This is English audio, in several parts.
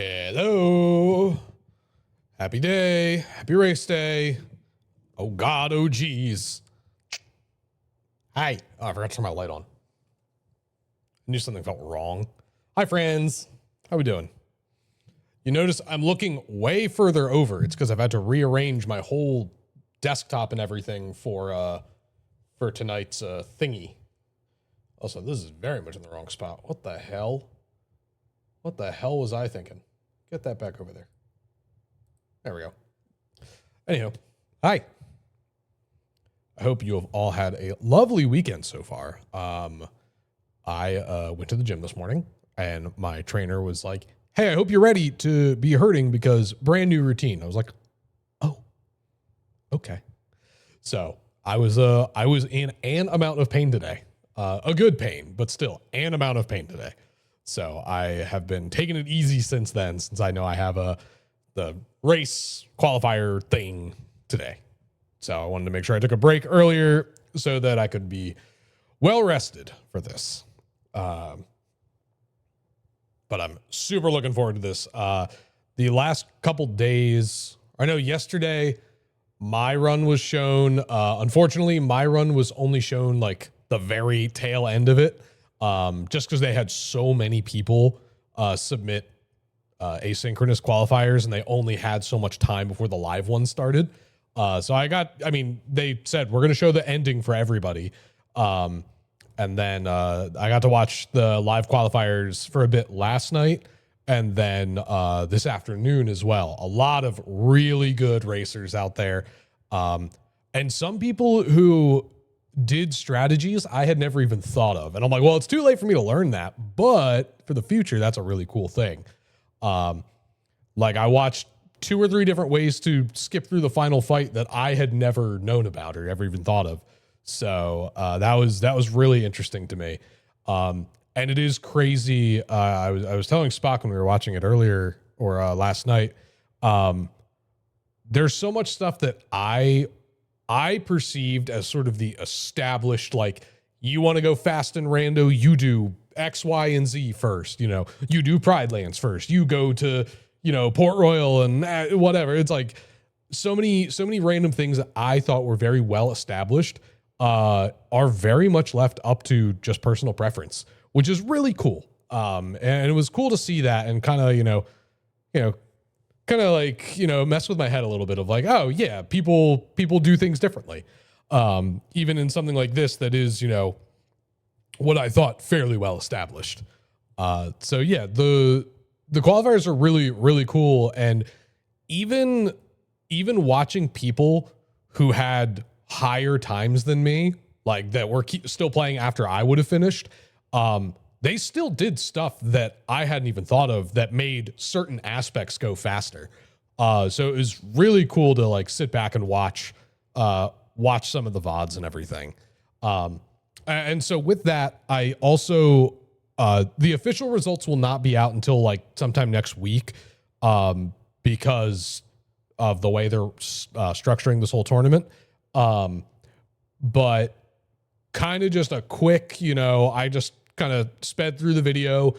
Hello. Happy day. Happy race day. Oh God, oh geez. Hi. Oh, I forgot to turn my light on. I knew something felt wrong. Hi, friends. How we doing? You notice I'm looking way further over. It's because I've had to rearrange my whole desktop and everything for tonight's thingy. Also, this is very much in the wrong spot. What the hell? What the hell was I thinking? Get that back over there. There we go. Anyhow, hi. I hope you have all had a lovely weekend so far. I went to the gym this morning, and my trainer was like, hey, I hope you're ready to be hurting because brand new routine. I was like, oh, okay. So I was in an amount of pain today. A good pain, but still an amount of pain today. So I have been taking it easy since then, since I know I have the race qualifier thing today. So I wanted to make sure I took a break earlier so that I could be well rested for this. But I'm super looking forward to this. The last couple days, I know yesterday my run was shown. Unfortunately, my run was only shown like the very tail end of it. Just because they had so many people submit asynchronous qualifiers and they only had so much time before the live one started. So they said, we're going to show the ending for everybody. And then I got to watch the live qualifiers for a bit last night and then this afternoon as well. A lot of really good racers out there. And some people who did strategies I had never even thought of. And I'm like, well, it's too late for me to learn that, but for the future, that's a really cool thing. Like I watched 2 or 3 different ways to skip through the final fight that I had never known about or ever even thought of. So that was really interesting to me. And it is crazy. I was telling Spock when we were watching it earlier or last night. There's so much stuff that I perceived as sort of the established, like, you want to go fast in rando, you do X, Y, and Z first. You know, you do Pride Lands first. You go to, Port Royal and whatever. It's like so many random things that I thought were very well established are very much left up to just personal preference, which is really cool. And it was cool to see that and kind of, mess with my head a little bit of like, oh yeah, people do things differently. Even in something like this, that is, what I thought fairly well established. So yeah, the qualifiers are really, really cool. And even watching people who had higher times than me, like that were still playing after I would have finished, they still did stuff that I hadn't even thought of that made certain aspects go faster. So it was really cool to like sit back and watch some of the VODs and everything. And so with that, I also, the official results will not be out until like sometime next week, because of the way they're structuring this whole tournament. But kind of just a quick, I just kind of sped through the video,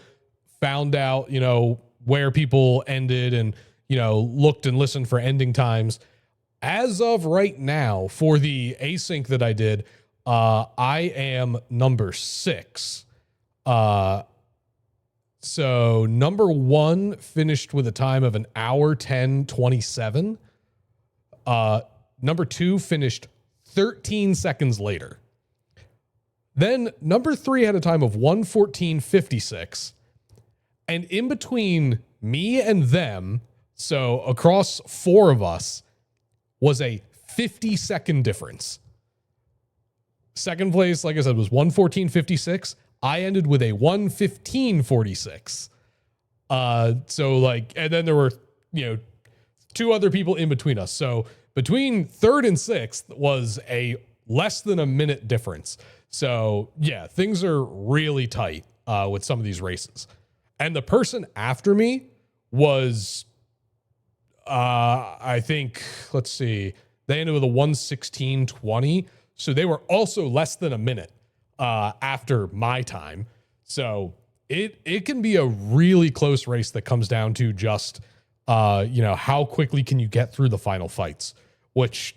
found out, where people ended and, looked and listened for ending times. As of right now, for the async that I did, I am number 6. So number 1 finished with a time of 1:10:27. Number 2 finished 13 seconds later. Then number 3 had a time of 1:14:56. And in between me and them, so across 4 of us, was a 50-second difference. Second place, like I said, was 1:14:56. I ended with a 1:15:46. So like, and then there were, 2 other people in between us. So between 3rd and 6th was a less than a minute difference. So yeah, things are really tight with some of these races. And the person after me was, I think, let's see, they ended with a 1:16:20. So they were also less than a minute after my time. So it can be a really close race that comes down to just how quickly can you get through the final fights, which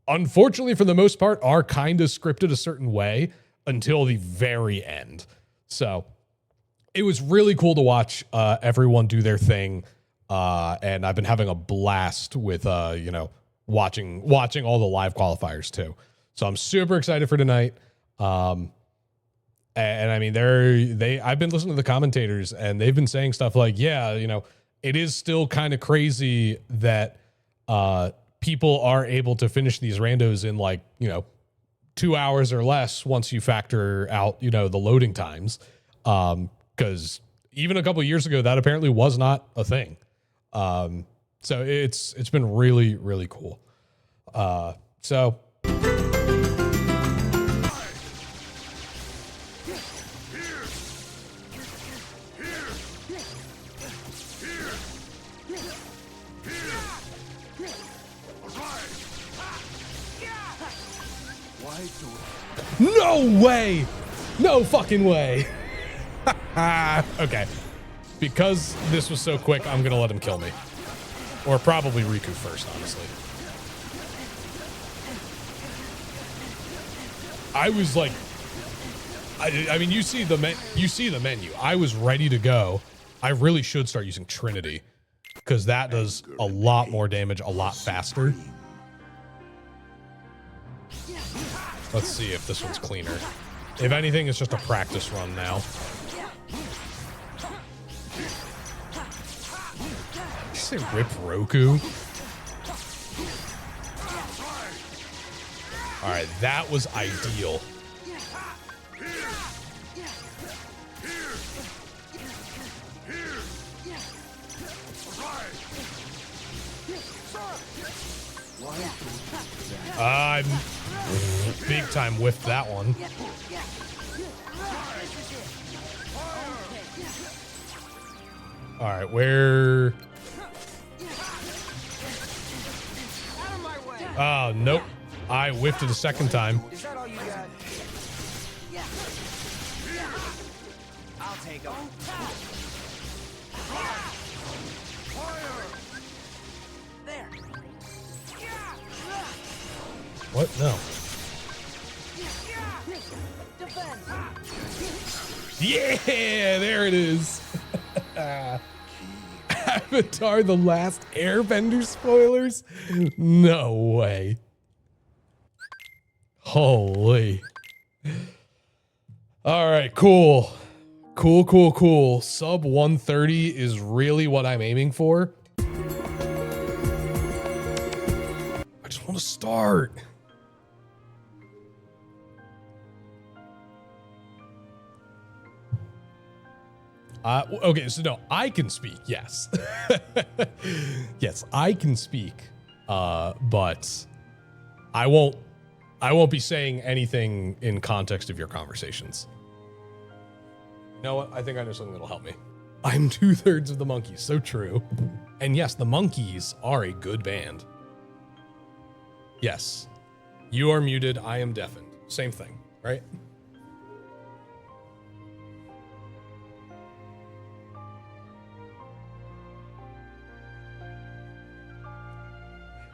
unfortunately for the most part are kind of scripted a certain way until the very end. So it was really cool to watch everyone do their thing. And I've been having a blast with watching all the live qualifiers too. So I'm super excited for tonight. And I mean, I've been listening to the commentators and they've been saying stuff like, it is still kind of crazy that people are able to finish these randos in 2 hours or less once you factor out, the loading times. Because even a couple of years ago, that apparently was not a thing. So it's been really, really cool. So no way. No fucking way. Okay. Because this was so quick, I'm going to let him kill me. Or probably Riku first, honestly. I was like, I mean, you see the menu. I was ready to go. I really should start using Trinity because that does a lot more damage a lot faster. Let's see if this one's cleaner. If anything, it's just a practice run now. Did you say rip Roku? All right, that was ideal. I'm big time whiffed that one. All right, where? Oh, nope. I whiffed it a second time. Is that all you got? Yeah. I'll take them. There. What? No. Yeah, there it is. Avatar: The Last Airbender spoilers? No way. Holy. All right, cool. Cool. Sub 130 is really what I'm aiming for. I just want to start. Okay, so no, I can speak, yes. Yes, I can speak, but I won't be saying anything in context of your conversations. You know what? I think I know something that'll help me. I'm 2/3 of the Monkees, so true. And yes, the Monkees are a good band. Yes, you are muted, I am deafened. Same thing, right?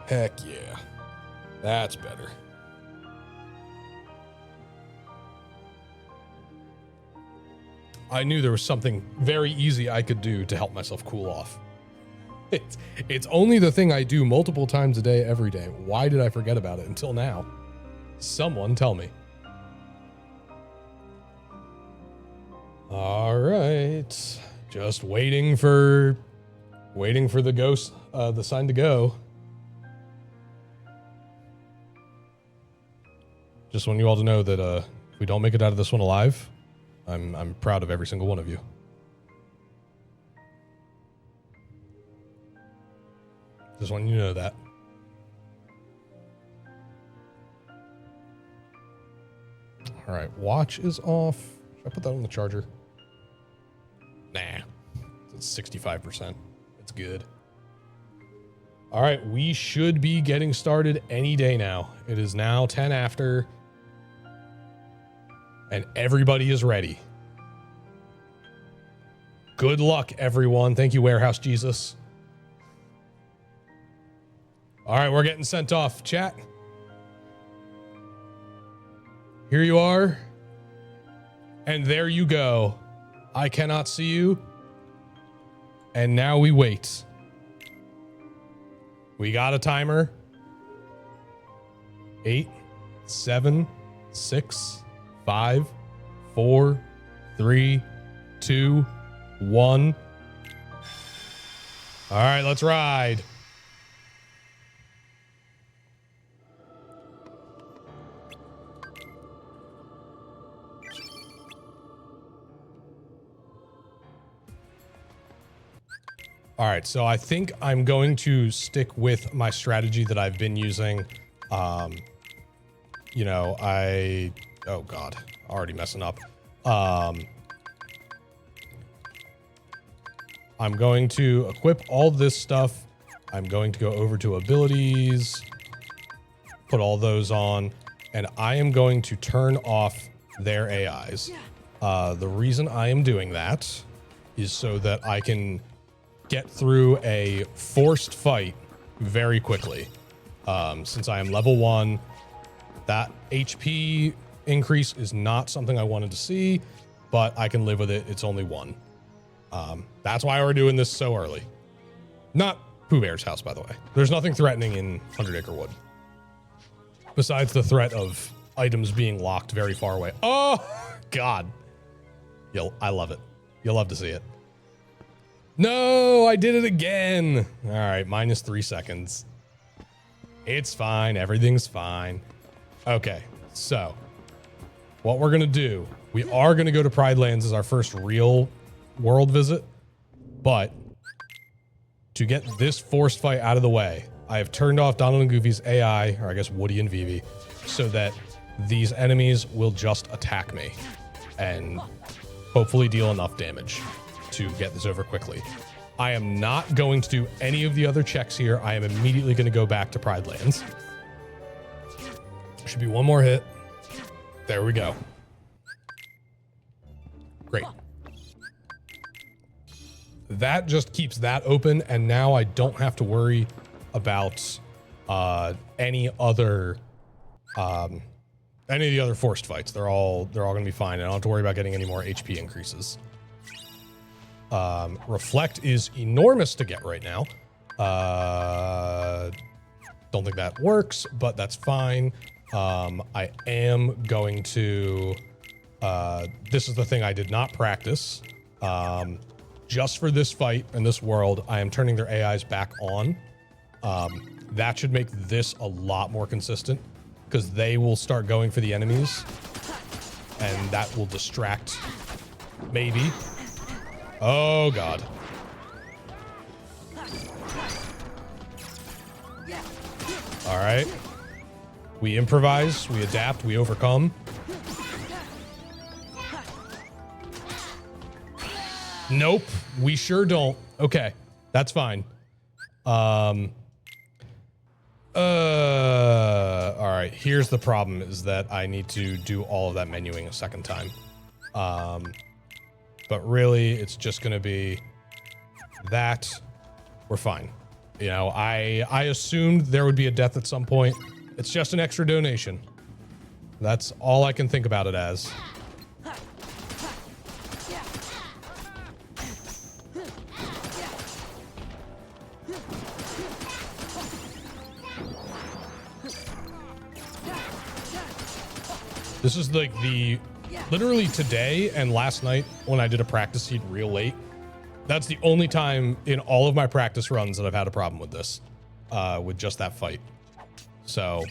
Heck yeah. That's better. I knew there was something very easy I could do to help myself cool off. It's only the thing I do multiple times a day, every day. Why did I forget about it until now? Someone tell me. All right. Just waiting for the ghost, the sign to go. Just want you all to know that if we don't make it out of this one alive, I'm proud of every single one of you. Just want you to know that. All right, watch is off. Should I put that on the charger? Nah, it's 65%. It's good. All right, we should be getting started any day now. It is now 10 after. And everybody is ready. Good luck, everyone. Thank you, Warehouse Jesus. All right, we're getting sent off. Chat. Here you are. And there you go. I cannot see you. And now we wait. We got a timer. 8, 7, 6, 5, 4, 3, 2, 1. All right, let's ride. All right, so I think I'm going to stick with my strategy that I've been using. You know, oh God, already messing up. I'm going to equip all this stuff. I'm going to go over to abilities, put all those on, and I am going to turn off their AIs. The reason I am doing that is so that I can get through a forced fight very quickly. Since I am level 1, that HP increase is not something I wanted to see, but I can live with it. It's only 1. That's why we're doing this so early. Not Pooh Bear's house, by the way. There's nothing threatening in 100 Acre Wood. Besides the threat of items being locked very far away. Oh, God. I love it. You'll love to see it. No, I did it again. All right, minus 3 seconds. It's fine. Everything's fine. Okay, so what we're going to do, we are going to go to Pride Lands as our first real world visit, but to get this forced fight out of the way, I have turned off Donald and Goofy's AI, or I guess Woody and Vivi, so that these enemies will just attack me and hopefully deal enough damage to get this over quickly. I am not going to do any of the other checks here. I am immediately going to go back to Pride Lands. Should be one more hit. There we go. Great. That just keeps that open, and now I don't have to worry about any of the other forced fights. They're all going to be fine. I don't have to worry about getting any more HP increases. Reflect is enormous to get right now. Don't think that works, but that's fine. I am going to, this is the thing I did not practice. Just for this fight in this world, I am turning their AIs back on. That should make this a lot more consistent because they will start going for the enemies and that will distract, maybe. Oh, God. All right. We improvise, we adapt, we overcome. Nope, we sure don't. Okay, that's fine. All right, here's the problem is that I need to do all of that menuing a second time. But really, it's just going to be that. We're fine. You know, I assumed there would be a death at some point. It's just an extra donation. That's all I can think about it as. This is like literally today and last night when I did a practice seed real late. That's the only time in all of my practice runs that I've had a problem with this, with just that fight. So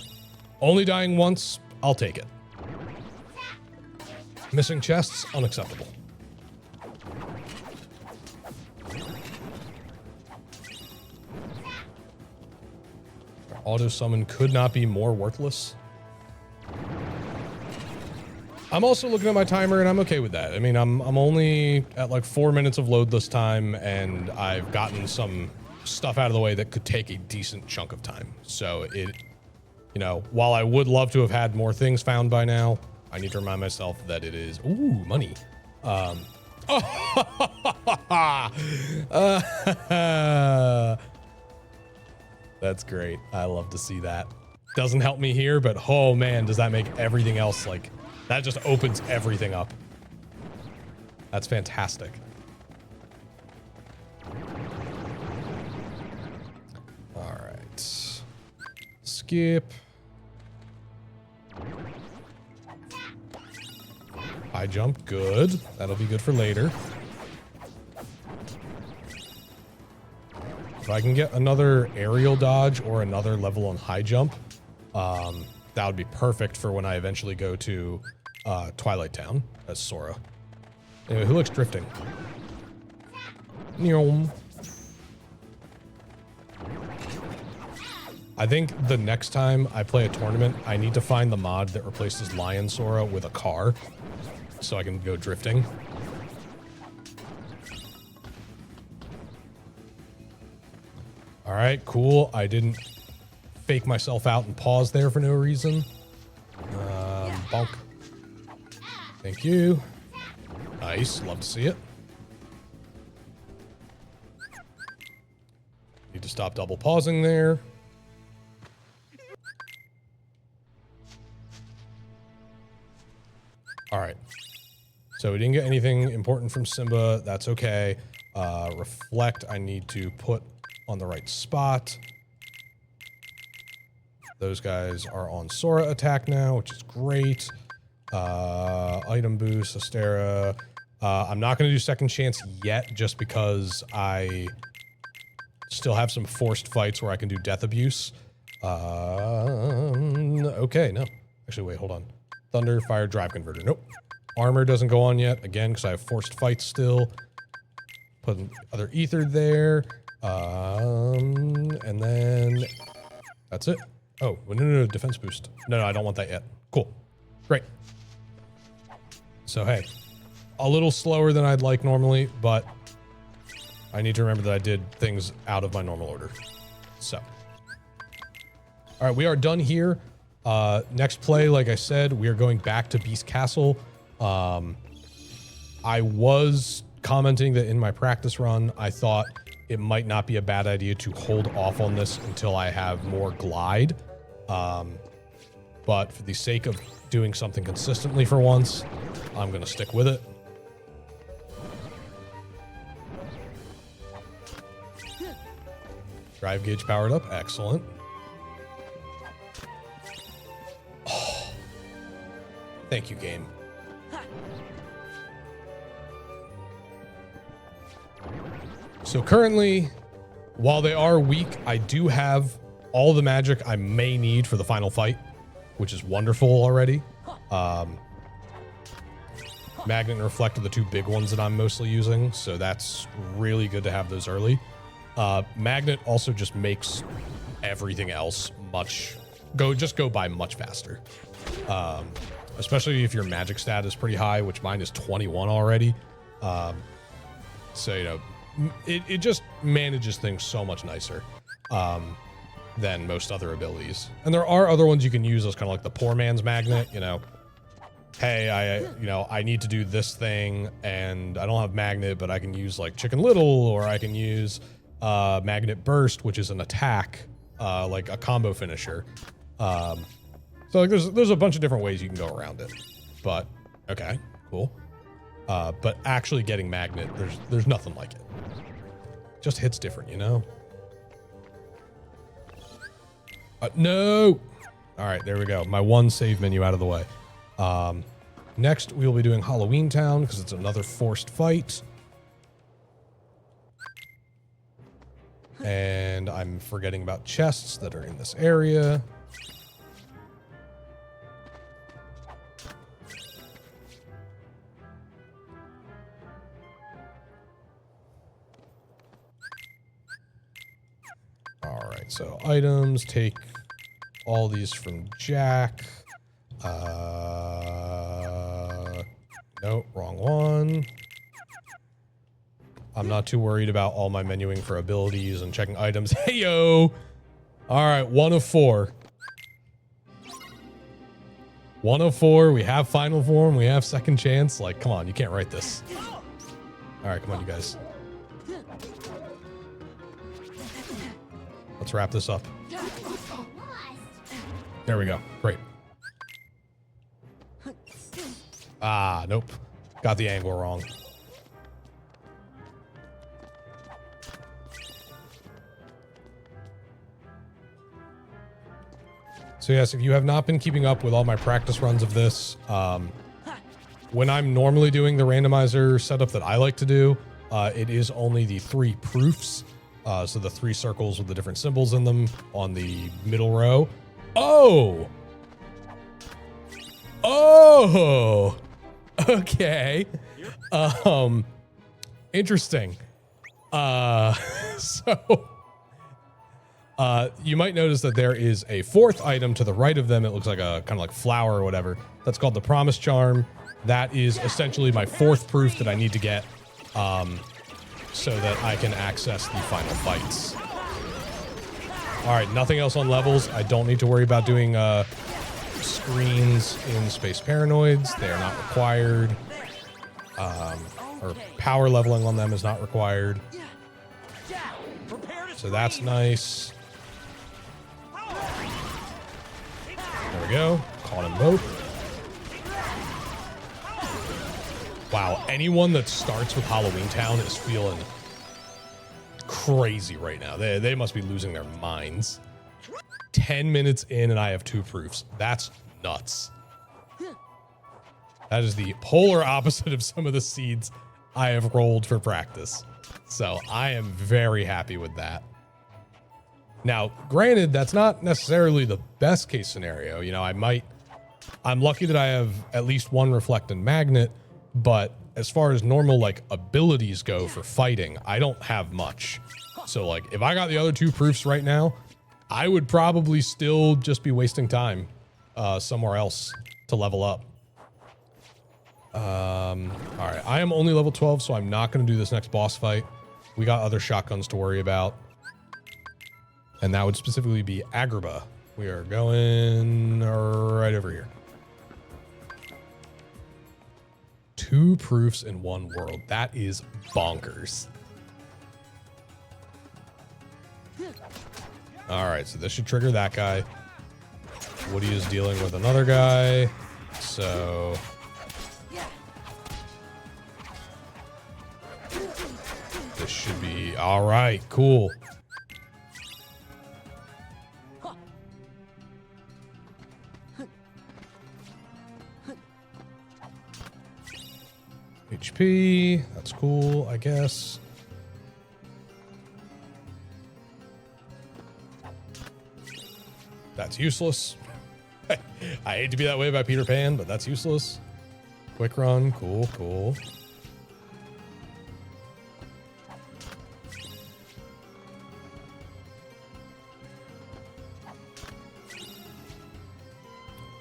only dying once, I'll take it. Missing chests, unacceptable. Auto summon could not be more worthless. I'm also looking at my timer and I'm okay with that. I mean, I'm only at like 4 minutes of loadless time and I've gotten some stuff out of the way that could take a decent chunk of time. So it, you know, while I would love to have had more things found by now, I need to remind myself that it is, ooh, money. That's great. I love to see that. Doesn't help me here, but oh man, does that make everything else like, that just opens everything up. That's fantastic. All right. Skip. High jump, good. That'll be good for later. If I can get another aerial dodge or another level on high jump, that would be perfect for when I eventually go to Twilight Town as Sora. Anyway, who likes drifting? Nyom. I think the next time I play a tournament, I need to find the mod that replaces Lion Sora with a car so I can go drifting. All right, cool. I didn't fake myself out and pause there for no reason. Bonk. Thank you. Nice, love to see it. Need to stop double pausing there. All right. So we didn't get anything important from Simba. That's okay. Reflect, I need to put on the right spot. Those guys are on Sora attack now, which is great. Item boost, Astera. I'm not going to do second chance yet, just because I still have some forced fights where I can do death abuse. Okay, no. Actually, wait, hold on. Thunder, fire, drive converter. Nope. Armor doesn't go on yet, again, because I have forced fights still. Put other ether there. And then that's it. Oh, no, defense boost. No, I don't want that yet. Cool. Great. So, hey, a little slower than I'd like normally, but I need to remember that I did things out of my normal order. So, all right, we are done here. Next play, like I said, we are going back to Beast Castle. I was commenting that in my practice run, I thought it might not be a bad idea to hold off on this until I have more glide. But for the sake of doing something consistently for once, I'm going to stick with it. Drive gauge powered up. Excellent. Oh. Thank you, game. So currently, while they are weak, I do have all the magic I may need for the final fight, which is wonderful already. Magnet and Reflect are the two big ones that I'm mostly using, so that's really good to have those early. Magnet also just makes everything else go by much faster. Especially if your magic stat is pretty high, which mine is 21 already. So, you know, it just manages things so much nicer than most other abilities. And there are other ones you can use as kind of like the poor man's magnet, you know. Hey, I need to do this thing and I don't have magnet, but I can use like Chicken Little, or I can use Magnet Burst, which is an attack, like a combo finisher. So like there's a bunch of different ways you can go around it. But okay, cool. But actually getting magnet, there's nothing like it. Just hits different, you know? No! All right, there we go. My one save menu out of the way. Next, we'll be doing Halloween Town, because it's another forced fight. And I'm forgetting about chests that are in this area. All right, so items, take all these from Jack. Nope, wrong one. I'm not too worried about all my menuing for abilities and checking items. Hey, yo! All right, 1 of 4. 1 of 4, we have final form, we have second chance. Like, come on, you can't write this. All right, come on, you guys. Let's wrap this up. There we go. Great. Ah, nope. Got the angle wrong. So yes, if you have not been keeping up with all my practice runs of this, when I'm normally doing the randomizer setup that I like to do, it is only the 3 proofs. So the 3 circles with the different symbols in them on the middle row. Oh! Oh! Okay. Interesting. You might notice that there is a 4th item to the right of them. It looks like a kind of like flower or whatever. That's called the Promise Charm. That is essentially my 4th proof that I need to get so that I can access the final fights. All right, nothing else on levels. I don't need to worry about doing screens in Space Paranoids. They are not required. Or power leveling on them is not required. So that's nice. There we go. Caught them both. Wow, anyone that starts with Halloween Town is feeling crazy right now. They must be losing their minds. 10 minutes in and I have 2 proofs. That's nuts. That is the polar opposite of some of the seeds I have rolled for practice. So I am very happy with that. Now, granted, that's not necessarily the best case scenario. You know, I'm lucky that I have at least 1 reflectant magnet, but as far as normal like abilities go for fighting, I don't have much. So like if I got the other 2 proofs right now, I would probably still just be wasting time somewhere else to level up. All right, I am only level 12, so I'm not going to do this next boss fight. We got other shotguns to worry about. And that would specifically be Agrabah. We are going right over here. 2 proofs in 1 world. That is bonkers. All right, so this should trigger that guy. Woody is dealing with another guy. So... this should be all right. Cool. HP. That's cool, I guess. That's useless. I hate to be that way about Peter Pan, but that's useless. Quick run. Cool, cool.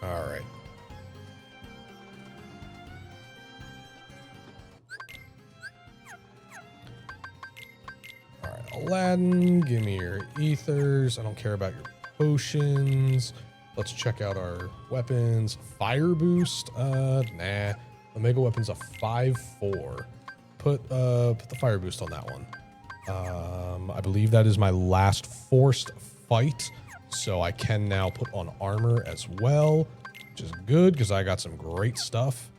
All right. All right, Aladdin, give me your ethers. I don't care about your potions. Let's check out our weapons. Fire boost. Nah. Omega weapon's a 5/4. Put the fire boost on that one. I believe that is my last forced fight. So I can now put on armor as well, which is good because I got some great stuff.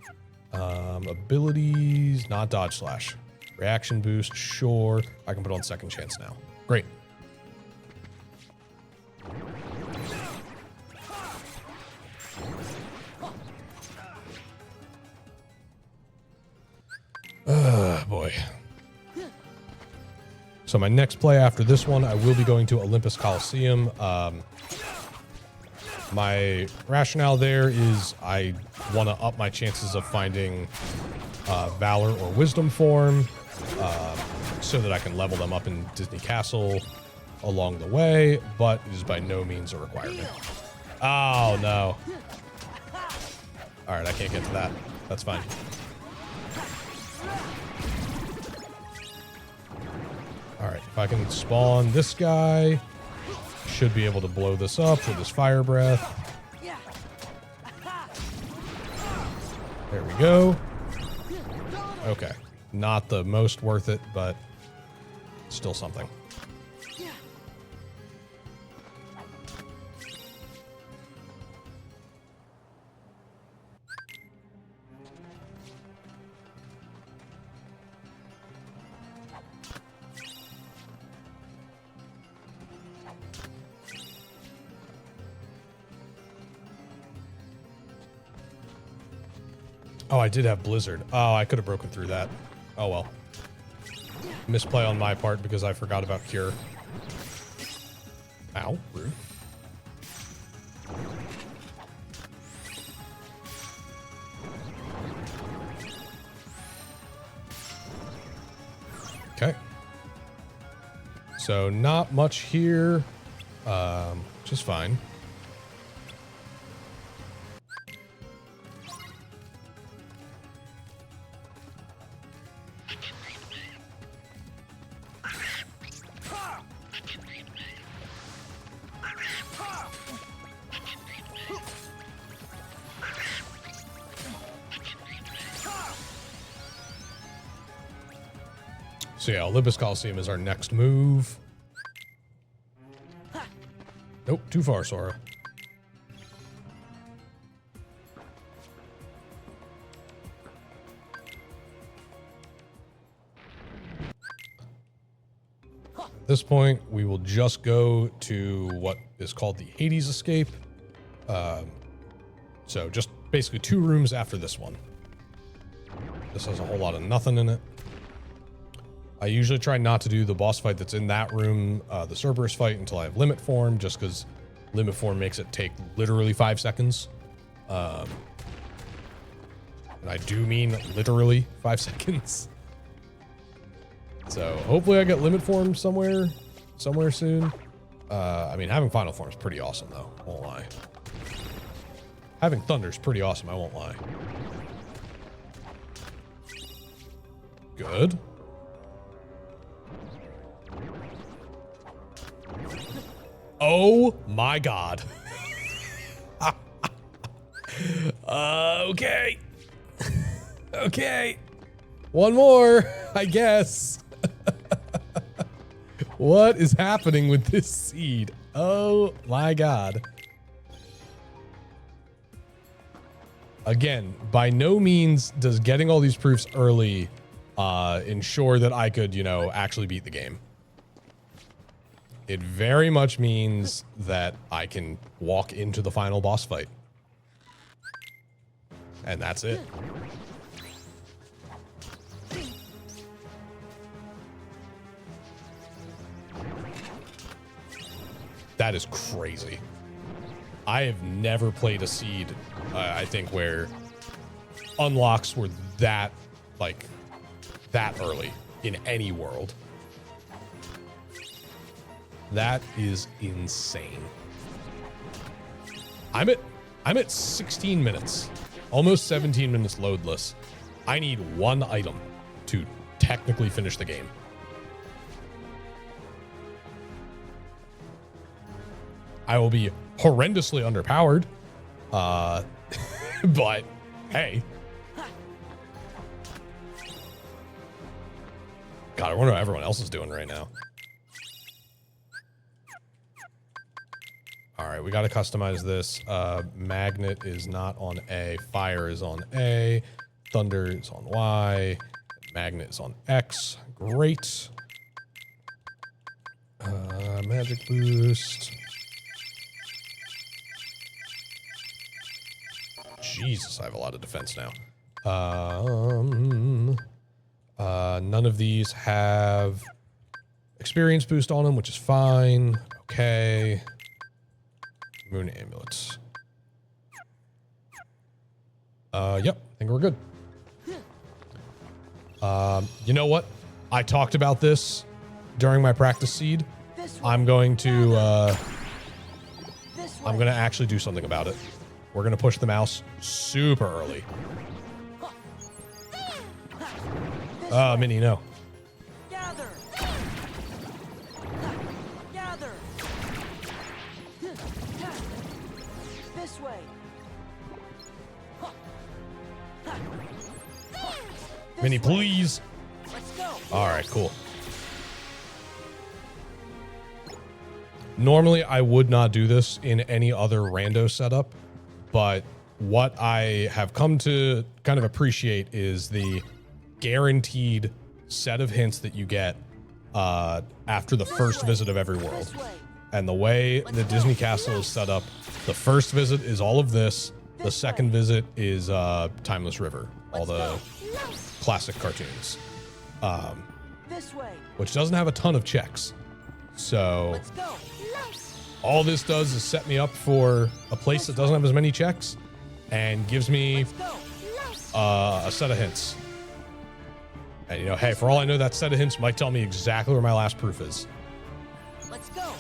Abilities, not dodge slash. Reaction boost, sure. I can put on second chance now. Great. Boy. So my next play after this one, I will be going to Olympus Coliseum. My rationale there is I want to up my chances of finding Valor or Wisdom form so that I can level them up in Disney Castle along the way, but it is by no means a requirement. Oh, no. All right, I can't get to that. That's fine. All right, if I can spawn this guy, should be able to blow this up with his fire breath. There we go. Okay, Not the most worth it, but still something. Oh, I did have Blizzard. Oh, I could have broken through that. Oh, well. Misplay on my part because I forgot about Cure. Ow, rude. Okay. So not much here, which is fine. So yeah, Olympus Coliseum is our next move. Nope, too far, Sora. At this point, we will just go to what is called the Hades Escape. So just basically 2 rooms after this one. This has a whole lot of nothing in it. I usually try not to do the boss fight that's in that room, the Cerberus fight, until I have Limit Form, just because Limit Form makes it take literally 5 seconds. And I do mean literally 5 seconds. So hopefully I get Limit Form somewhere soon. I mean, having Final Form is pretty awesome, though. I won't lie. Having Thunder is pretty awesome, I won't lie. Good. Oh my god. Okay. Okay. One more, I guess. What is happening with this seed? Oh my god. Again, by no means does getting all these proofs early ensure that I could, you know, actually beat the game. It very much means that I can walk into the final boss fight. And that's it. That is crazy. I have never played a seed, I think, where unlocks were that, like, that early in any world. That is insane. I'm at 16 minutes, almost 17 minutes loadless. I need 1 item to technically finish the game. I will be horrendously underpowered, but hey. God, I wonder what everyone else is doing right now. All right, we got to customize this. Magnet is not on A. Fire is on A. Thunder is on Y. Magnet is on X. Great. Magic boost. Jesus, I have a lot of defense now. None of these have experience boost on them, which is fine. Okay. Moon amulets. Yep, I think we're good. You know what? I talked about this during my practice seed. I'm going to actually do something about it. We're going to push the mouse super early. Minnie, no. Gather. Gather. This way. Minnie, please. All right, cool. Normally, I would not do this in any other rando setup, but what I have come to kind of appreciate is the guaranteed set of hints that you get after the first visit of every world. And the way the Disney Castle is set up, the first visit is all of this. The second visit is Timeless River, all the classic cartoons, which doesn't have a ton of checks. So all this does is set me up for a place that doesn't have as many checks and gives me a set of hints. And, you know, hey, for all I know, that set of hints might tell me exactly where my last proof is. Let's go.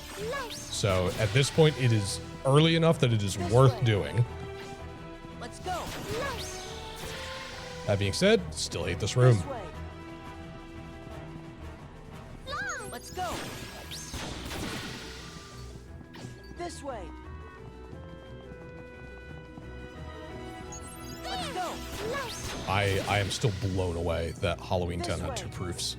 So at this point, it is early enough that it is worth doing. Let's go. That being said, still hate this room. Let's go. This way. Let's go. I am still blown away that Halloween 10 had 2 proofs.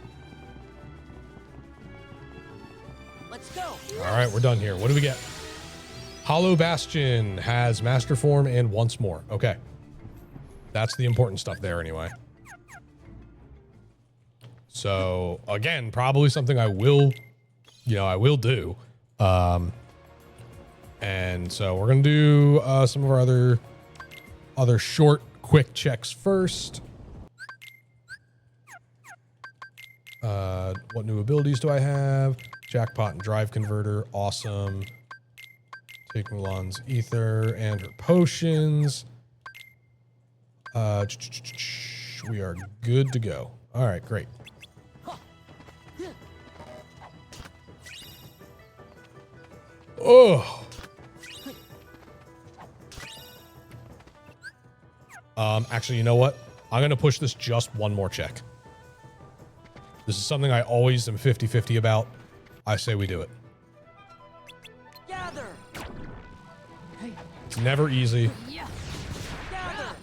Let's go. All right, we're done here. What do we get? Hollow Bastion has Master Form and once more. Okay. That's the important stuff there anyway. So, again, probably something I will, I will do. And so we're going to do some of our other short, quick checks first. What new abilities do I have? Jackpot and Drive Converter. Awesome. Take Mulan's Ether and her potions. We are good to go. All right, great. Oh. Actually, you know what? I'm going to push this just one more check. This is something I always am 50-50 about. I say we do it. Gather. It's never easy. Gather.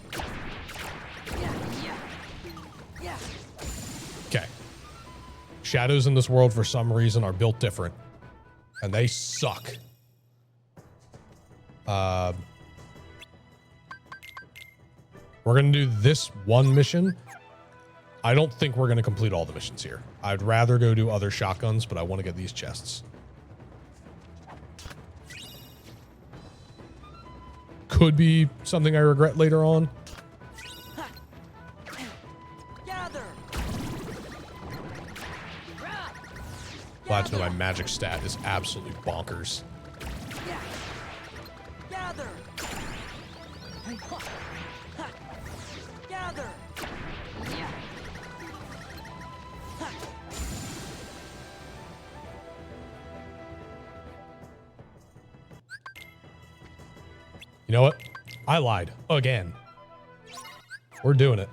Okay. Shadows in this world, for some reason, are built different. And they suck. We're going to do this one mission. I don't think we're going to complete all the missions here. I'd rather go do other shotguns, but I want to get these chests. Could be something I regret later on. Gather. Glad to know my magic stat is absolutely bonkers. Gather. Gather. You know what? I lied again. We're doing it.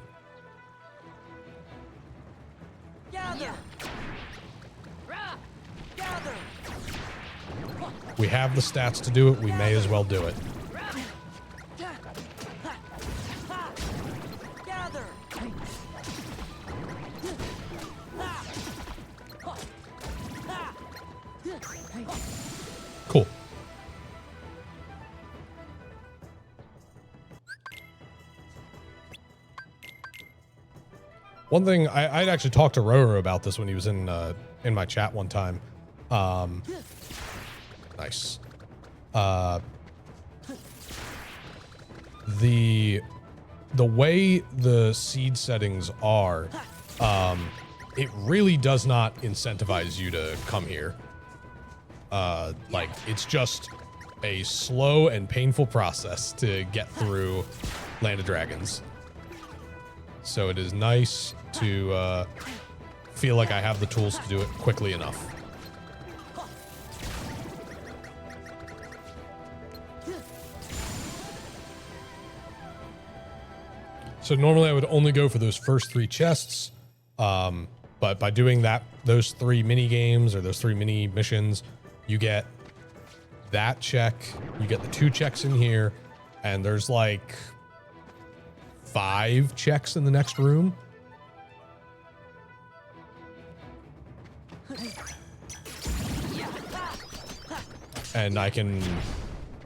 Gather. Gather. We have the stats to do it. We may as well do it. Gather. Cool. One thing I'd actually talked to Roro about this when he was in my chat one time. Nice. The way the seed settings are, it really does not incentivize you to come here. Like, it's just a slow and painful process to get through Land of Dragons. So it is nice to feel like I have the tools to do it quickly enough. So normally I would only go for those first 3 chests, but by doing those 3 mini games or those 3 mini missions, you get that check, you get the 2 checks in here, and there's like 5 checks in the next room. And I can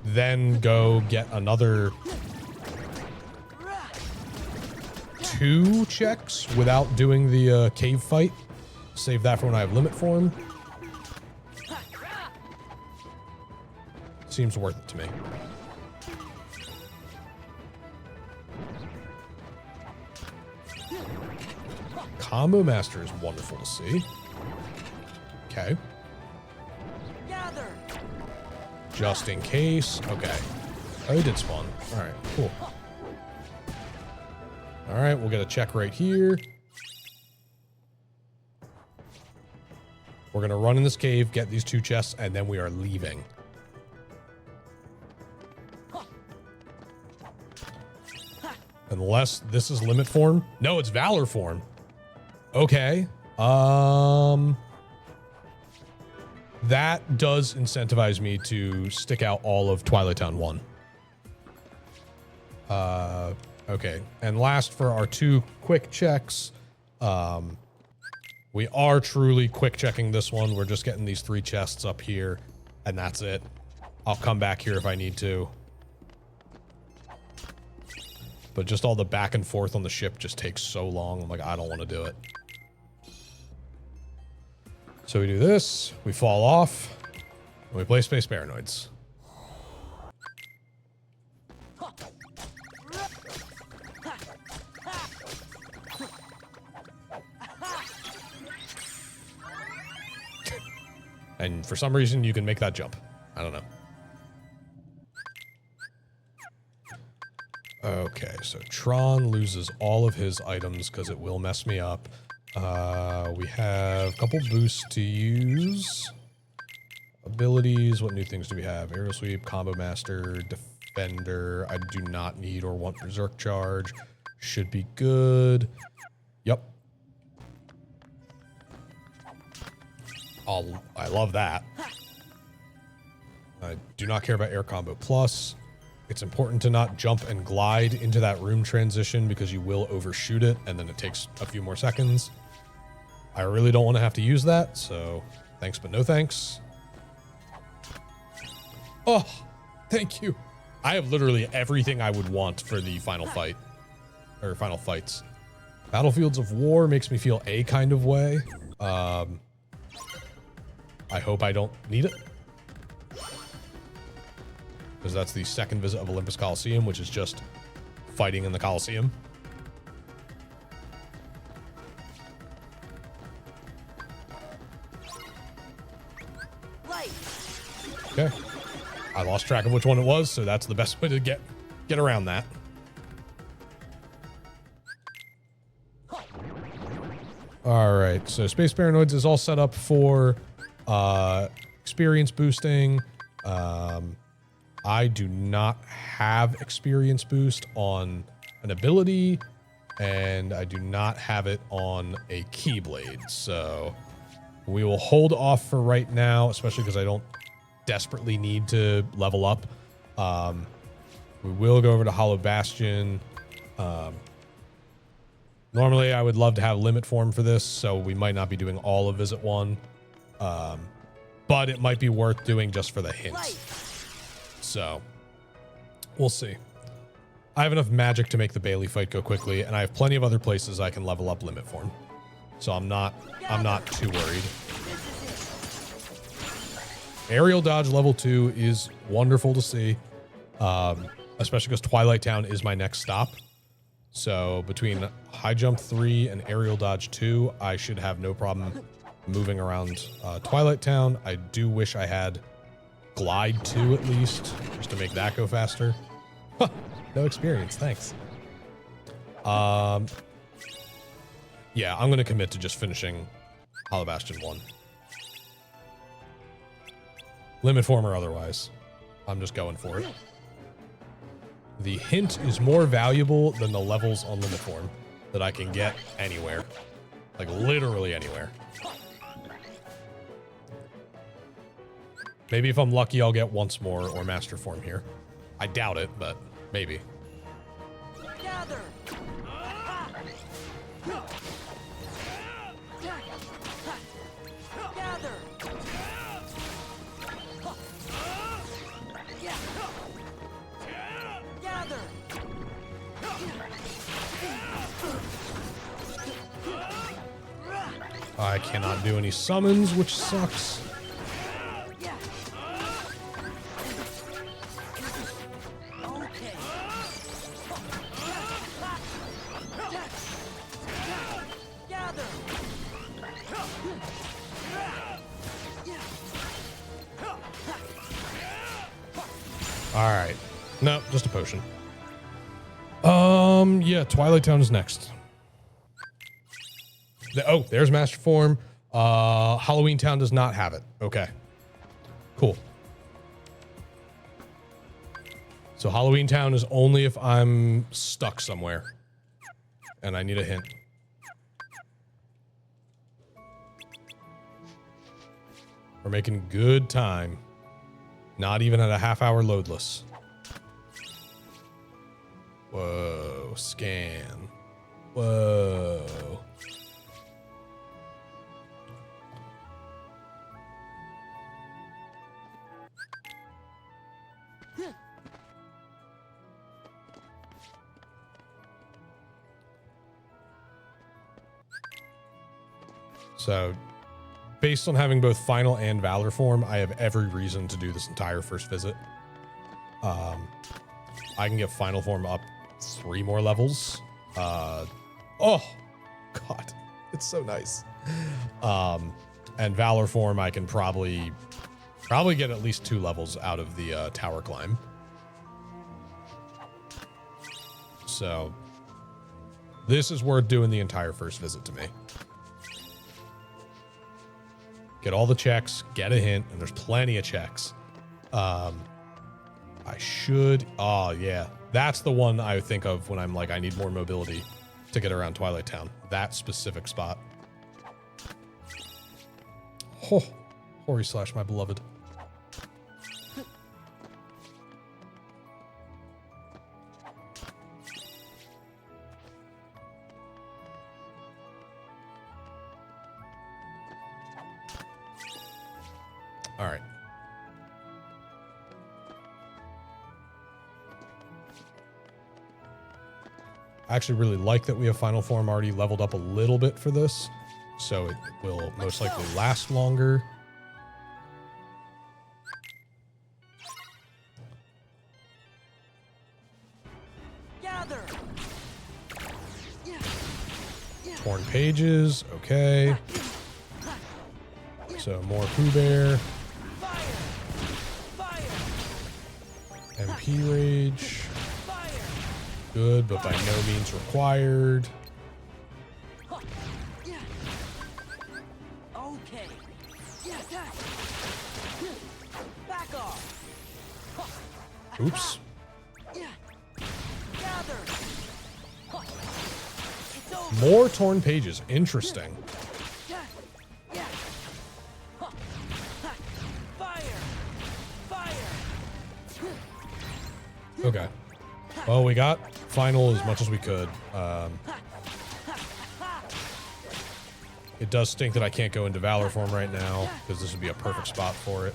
then go get another 2 checks without doing the cave fight. Save that for when I have limit form. Seems worth it to me. Combo Master is wonderful to see. Okay. Gather. Just in case. Okay. Oh, he did spawn. All right, cool. All right, we'll get a check right here. We're going to run in this cave, get these 2 chests, and then we are leaving. Unless this is limit form. No, it's Valor form. Okay. That does incentivize me to stick out all of Twilight Town 1. Okay. And last for our 2 quick checks. We are truly quick checking this one. We're just getting these 3 chests up here, and that's it. I'll come back here if I need to. But just all the back and forth on the ship just takes so long. I'm like, I don't want to do it. So we do this, we fall off, and we play Space Paranoids. And for some reason, you can make that jump. I don't know. Okay, so Tron loses all of his items because it will mess me up. We have a couple boosts to use. Abilities, what new things do we have? Aerial Sweep, Combo Master, Defender. I do not need or want Berserk Charge. Should be good. Yep. I love that. I do not care about Air Combo Plus. It's important to not jump and glide into that room transition because you will overshoot it and then it takes a few more seconds. I really don't want to have to use that, so thanks but no thanks. Oh, thank you. I have literally everything I would want for the final fight, or final fights. Battlefields of War makes me feel a kind of way. I hope I don't need it. Because that's the second visit of Olympus Coliseum, which is just fighting in the Coliseum. Okay. I lost track of which one it was, so that's the best way to get around that. All right, so Space Paranoids is all set up for experience boosting. I do not have experience boost on an ability, and I do not have it on a Keyblade. So we will hold off for right now, especially because I don't desperately need to level up. We will go over to Hollow Bastion. Normally, I would love to have limit form for this, so we might not be doing all of Visit 1. But it might be worth doing just for the hints. So, we'll see. I have enough magic to make the Bailey fight go quickly, and I have plenty of other places I can level up limit form. So I'm not too worried. Aerial dodge level 2 is wonderful to see, especially because Twilight Town is my next stop. So between high jump 3 and aerial dodge 2, I should have no problem moving around Twilight Town. I do wish I had glide 2 at least, just to make that go faster. Huh, no experience, thanks. Yeah, I'm going to commit to just finishing Hollow Bastion 1. Limit form or otherwise. I'm just going for it. The hint is more valuable than the levels on limit form that I can get anywhere. Like literally anywhere. Maybe if I'm lucky, I'll get once more or master form here. I doubt it, but maybe. Gather. Gather. Gather. Gather. I cannot do any summons, which sucks. Okay. Gather. All right. No, just a potion. Yeah, Twilight Town is next. Oh, there's Master Form. Halloween Town does not have it. Okay. Cool. So Halloween Town is only if I'm stuck somewhere. And I need a hint. We're making good time. Not even at a half-hour loadless. Whoa, scan. Whoa. So, based on having both Final and Valor form, I have every reason to do this entire first visit. I can get Final form up 3 more levels. Oh, God, it's so nice. And Valor form, I can probably get at least 2 levels out of the tower climb. So, this is worth doing the entire first visit to me. Get all the checks, get a hint, and there's plenty of checks. I should, oh yeah. That's the one I think of when I'm like, I need more mobility to get around Twilight Town. That specific spot. Oh, Hori slash my beloved. All right. I actually really like that we have Final Form already leveled up a little bit for this, so it will most likely last longer. Gather. Torn pages, okay. So more Pooh Bear. Fire. Fire. MP Rage. Fire. Good, but by no means required. Okay. Back off. Oops. Gather. It's over. More torn pages. Interesting. Fire. Fire. Okay. Well, we got Final as much as we could. It does stink that I can't go into Valor form right now, because this would be a perfect spot for it.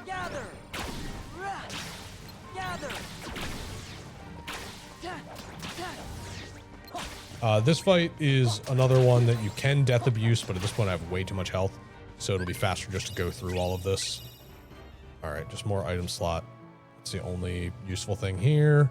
Gather. Gather. This fight is another one that you can death abuse, but at this point I have way too much health, so it'll be faster just to go through all of this. All right, just more item slot. It's the only useful thing here.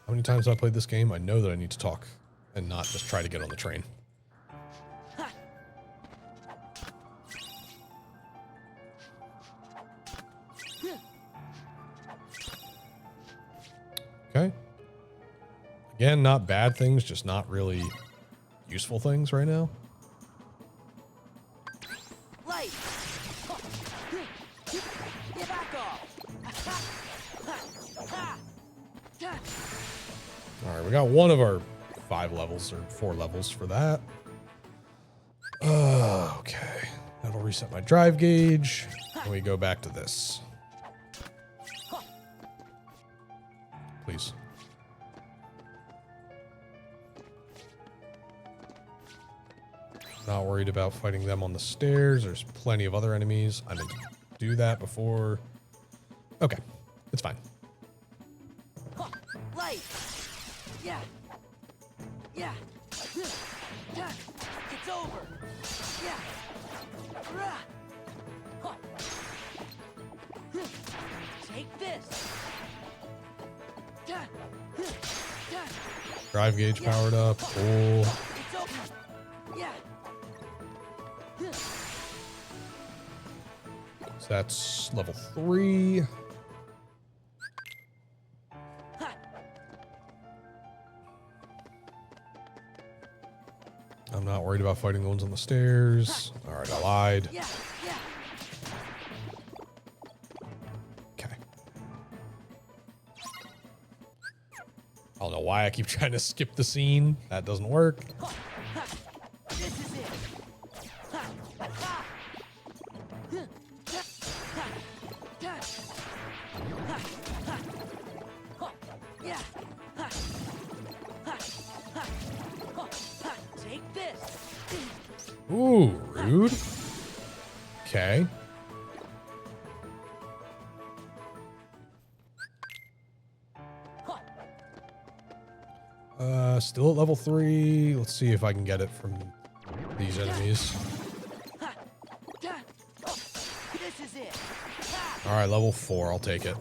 How many times have I played this game? I know that I need to talk and not just try to get on the train. Okay. Again, not bad things, just not really useful things right now. Light. Get back off. All right, we got one of our 5 levels or 4 levels for that. Okay. That'll reset my drive gauge. And we go back to this. Please. Not worried about fighting them on the stairs. There's plenty of other enemies. I meant to do that before. Okay. It's fine. Light. Yeah. Yeah. It's over. Yeah. Take this. Drive gauge powered up. Cool. It's over. Yeah. So that's level 3. I'm not worried about fighting the ones on the stairs. All right, I lied. Yeah. Yeah. Okay. I don't know why I keep trying to skip the scene. That doesn't work. This is it. Yeah. Take this. Ooh, rude. Okay. Still at level 3. Let's see if I can get it from these enemies. This is it. All right, level 4. I'll take it.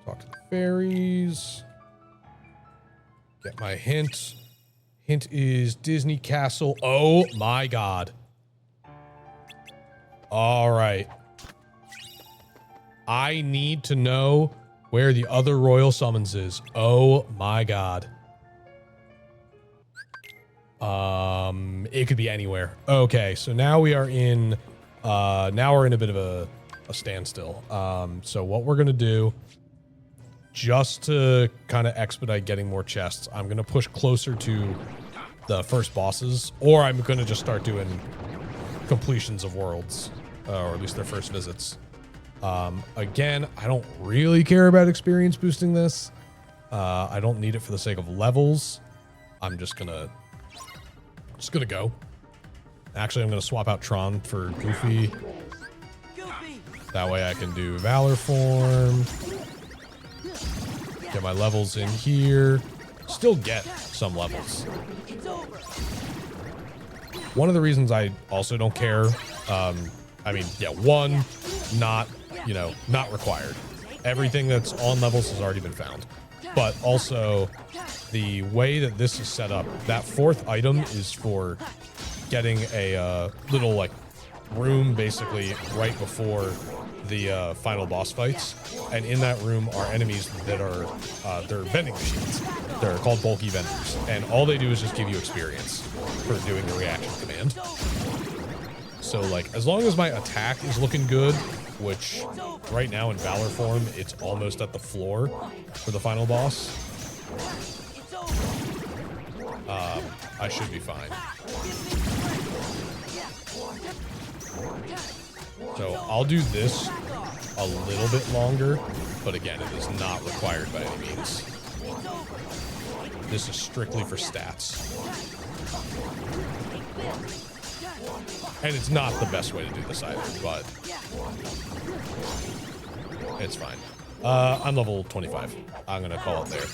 Talk to the fairies. Get my hint. Hint is Disney Castle. Oh my God. All right. I need to know where the other royal summons is. Oh my God. It could be anywhere. Okay, so now we are in, now we're in a bit of a standstill. So what we're gonna do, just to kind of expedite getting more chests, I'm gonna push closer to the first bosses, or I'm gonna just start doing completions of worlds, or at least their first visits. Again, I don't really care about experience boosting this. I don't need it for the sake of levels. I'm just gonna go. Actually, I'm gonna swap out Tron for Goofy. That way I can do Valor form. Get my levels in here. Still get some levels. One of the reasons I also don't care, I mean, yeah, one, not, you know, not required. Everything that's on levels has already been found. But also, the way that this is set up, that 4th item is for getting a little, like, room, basically, right before the final boss fights. And in that room are enemies that are, they're vending machines. They're called bulky vendors. And all they do is just give you experience for doing the reaction command. So, like, as long as my attack is looking good, which right now in Valor form, it's almost at the floor for the final boss, I should be fine. So I'll do this a little bit longer, but again, it is not required by any means. This is strictly for stats. And it's not the best way to do this either, but it's fine. I'm level 25. I'm gonna call it there.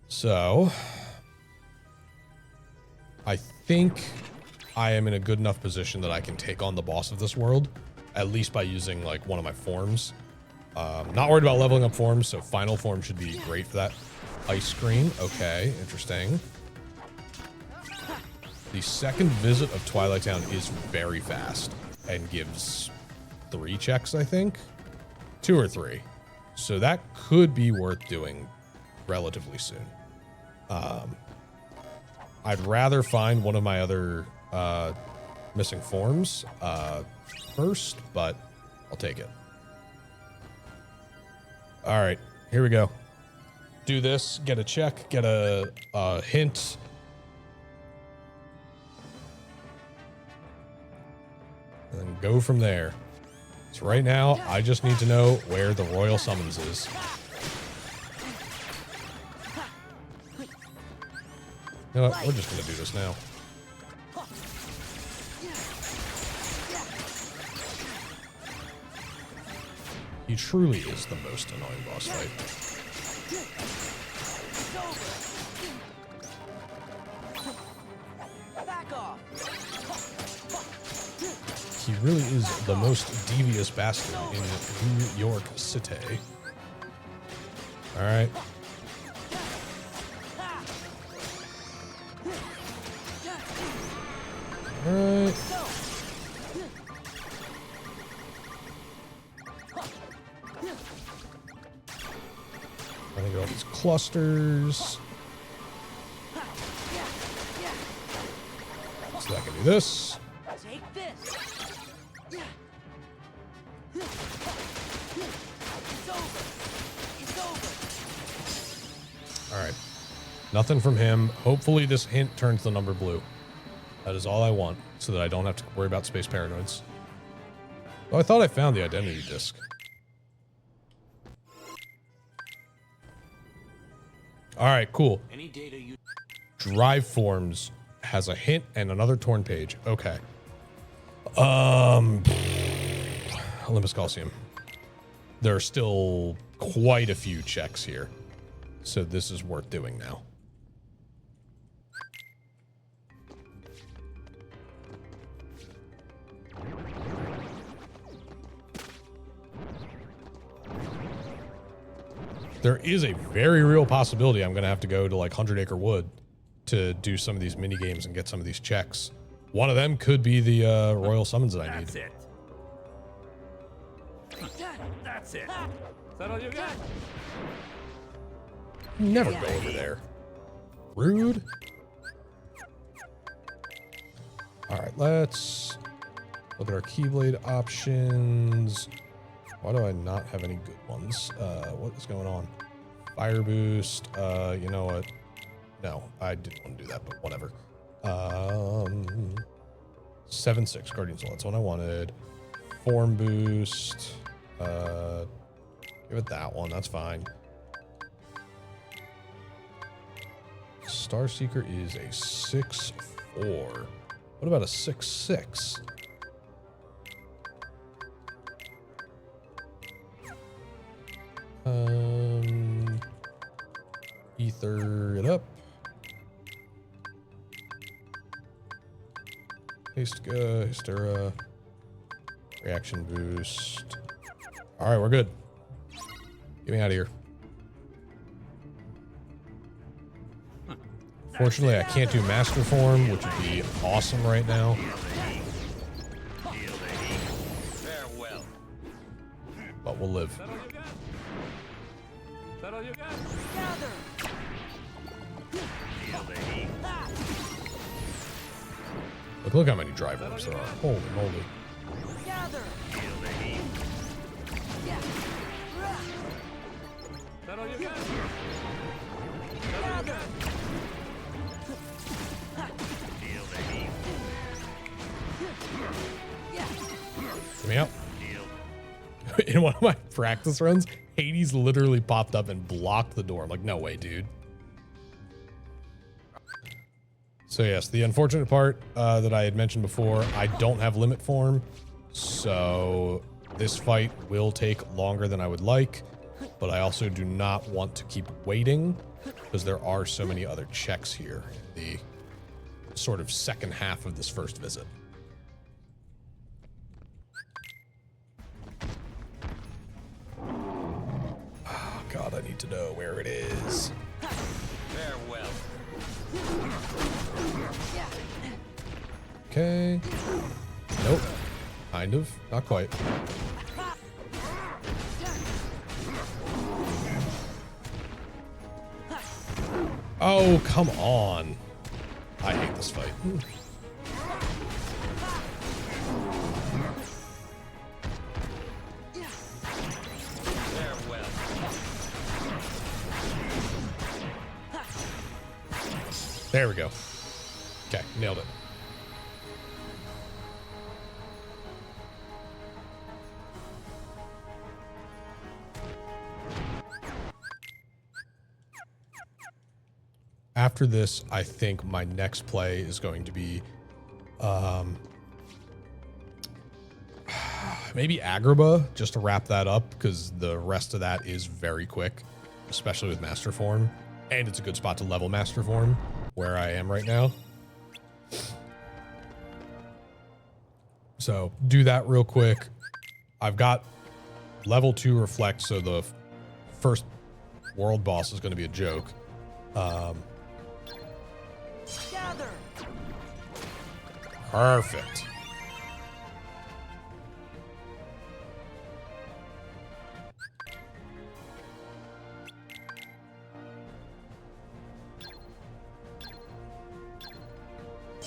So, I think I am in a good enough position that I can take on the boss of this world, at least by using like one of my forms. Not worried about leveling up forms, so final form should be great for that. Ice cream, okay, interesting. The second visit of Twilight Town is very fast and gives 3 checks, I think. 2 or 3. So that could be worth doing relatively soon. I'd rather find one of my other missing forms first, but I'll take it. All right, here we go. Do this, get a check, get a hint. And then go from there. So right now, I just need to know where the Royal Summons is. You know what? We're just going to do this now. He truly is the most annoying boss fight. He really is the most devious bastard in New York City. All right. All right. I think all these clusters. So I can do this. Take this. It's over. It's over. All right. Nothing from him. Hopefully this hint turns the number blue. That is all I want, so that I don't have to worry about space paranoids. Oh, I thought I found the identity disc. All right, cool. Any data you Drive forms has a hint and another torn page. Okay. Olympus Coliseum. There are still quite a few checks here, so this is worth doing now. There is a very real possibility I'm going to have to go to like 100 Acre Wood to do some of these mini games and get some of these checks. One of them could be the Royal Summons that I need. That's it. That's it. Is that all you got? Never go over there. Rude. All right, let's look at our Keyblade options. Why do I not have any good ones? What is going on? Fire boost. You know what? No, I didn't want to do that, but whatever. 7-6 Guardian Soul. That's what I wanted. Form boost. Give it that one. That's fine. Star Seeker is a 6-4. What about a 6-6? Ether it up. Haste, Hystera. Reaction boost. All right, we're good. Get me out of here. Fortunately, I can't do Master Form, which would be awesome right now. Farewell. But we'll live. Is that all you got? Gather. Feel the heat. Look how many drive orbs there are. Holy moly. Gather. Feel the heat. Yeah. Is that all you got? Gather. Feel the heat. Yeah. Get me out. Feel. In one of my practice runs, Hades literally popped up and blocked the door. I'm like, no way, dude. So yes, the unfortunate part that I had mentioned before, I don't have limit form, so this fight will take longer than I would like, but I also do not want to keep waiting because there are so many other checks here in the sort of second half of this first visit. Oh God, I need to know where it is. Farewell. Okay. Nope. Kind of. Not quite. Oh, come on. I hate this fight. Farewell. There we go. Okay, nailed it. After this, I think my next play is going to be maybe Agrabah, just to wrap that up, because the rest of that is very quick, especially with Master Form. And it's a good spot to level Master Form, where I am right now. So do that real quick. I've got level 2 Reflect, so the first world boss is going to be a joke. Gather. Perfect.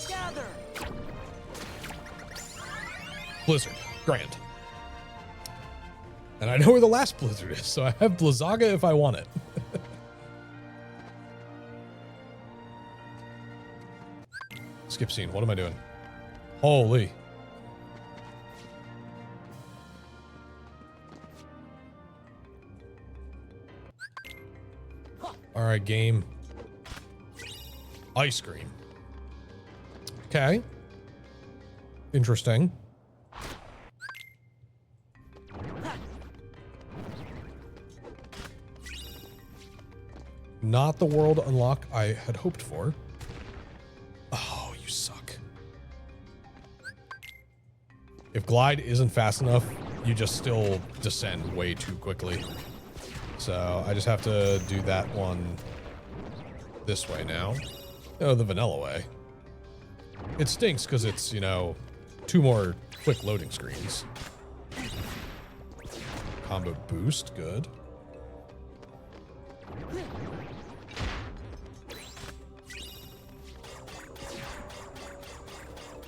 Gather. Blizzard. Grand. And I know where the last Blizzard is, so I have Blizzaga if I want it. Skip scene. What am I doing? Holy. All right, game. Ice cream. Okay. Interesting. Not the world unlock I had hoped for. Oh, you suck. If glide isn't fast enough, you just still descend way too quickly. So I just have to do that one this way now. No, the vanilla way. It stinks because it's, you know, 2 more quick loading screens. Combo boost, good.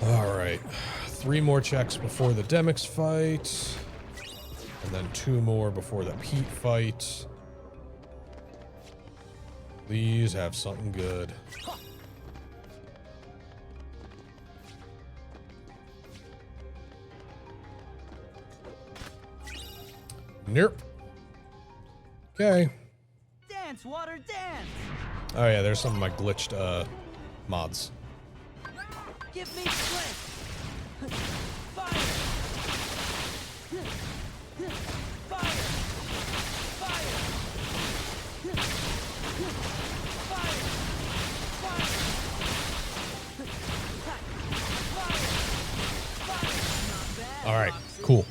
All right, 3 more checks before the Demix fight, and then 2 more before the Pete fight. Please have something good. Nope. Okay. Dance, water, dance. Oh yeah, there's some of my glitched mods. Give me strength. Fire. Fire. Fire. Fire. All right, cool.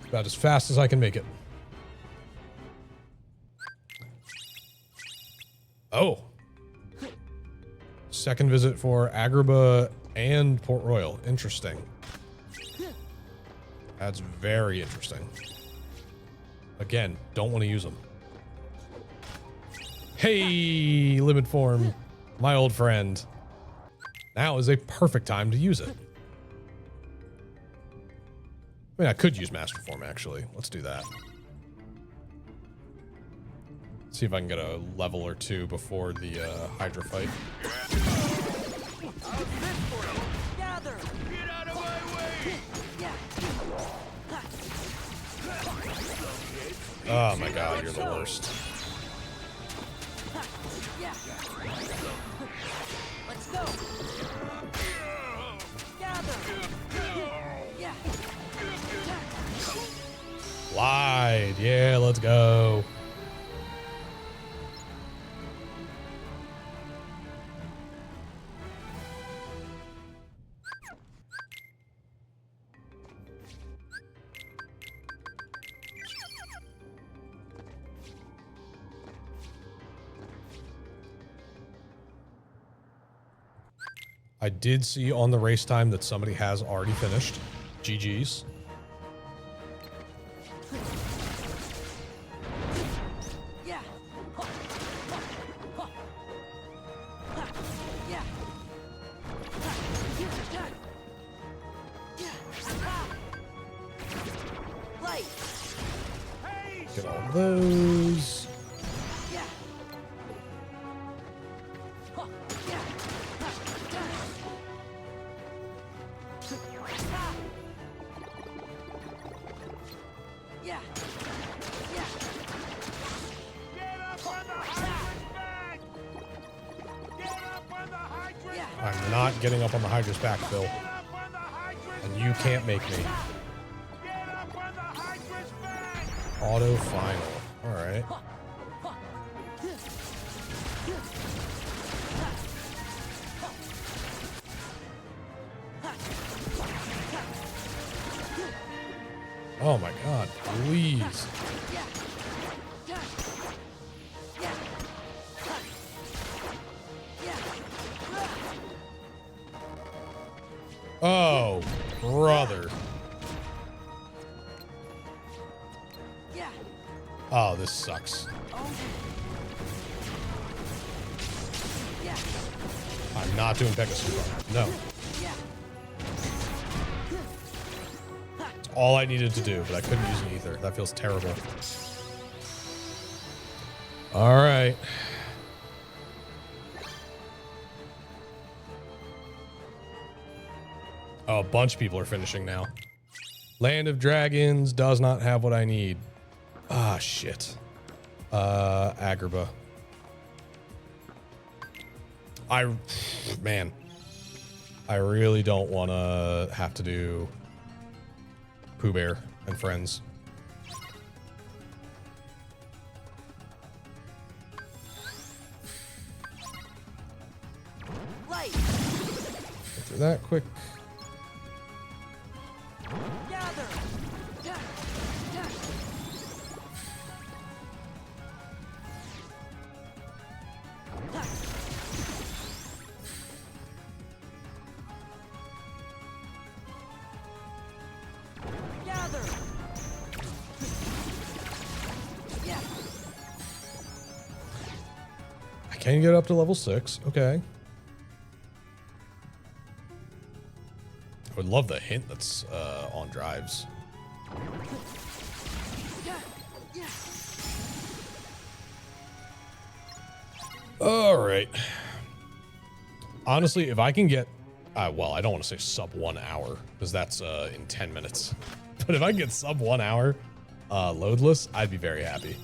About as fast as I can make it. Oh. Second visit for Agrabah and Port Royal. Interesting. That's very interesting. Again, don't want to use them. Hey, limit form, my old friend. Now is a perfect time to use it. I mean, I could use Master Form, actually. Let's do that. See if I can get a level or 2 before the Hydra fight. Gather. Get out of my way! Oh my god, you're the worst. Let's go. Gather. Yeah. Glide. Yeah, let's go. I did see on the race time that somebody has already finished. GG's. Yeah. Yeah. Light. Get all those. Yeah. Yeah. Yeah. Yeah. Get up on the hydrant back! Get up on the hydrant! Yeah. I'm not getting up on the Hydra's back, Phil. Get up on the hydrant! And you can't make me. Get up on the hydrant's back! Auto final. All right. Oh my God, please. Yeah. Yeah. Yeah. Yeah. Oh, brother. Yeah. Oh, this sucks. Oh. Yeah. I'm not doing Pegasus. No. Yeah. It's all I needed to do, but I couldn't use an ether. That feels terrible. All right. Oh, a bunch of people are finishing now. Land of Dragons does not have what I need. Ah, shit. Agrabah. Man. I really don't want to have to do Pooh Bear and Friends. Light. Get through that quick. Gather. Yeah. Yeah. Gather. Yeah. I can get up to level 6. Okay. I would love the hint that's on drives. Yeah. Yeah. All right. Honestly, if I can get, well, I don't want to say sub 1 hour because that's in 10 minutes. But if I can get sub 1 hour loadless, I'd be very happy.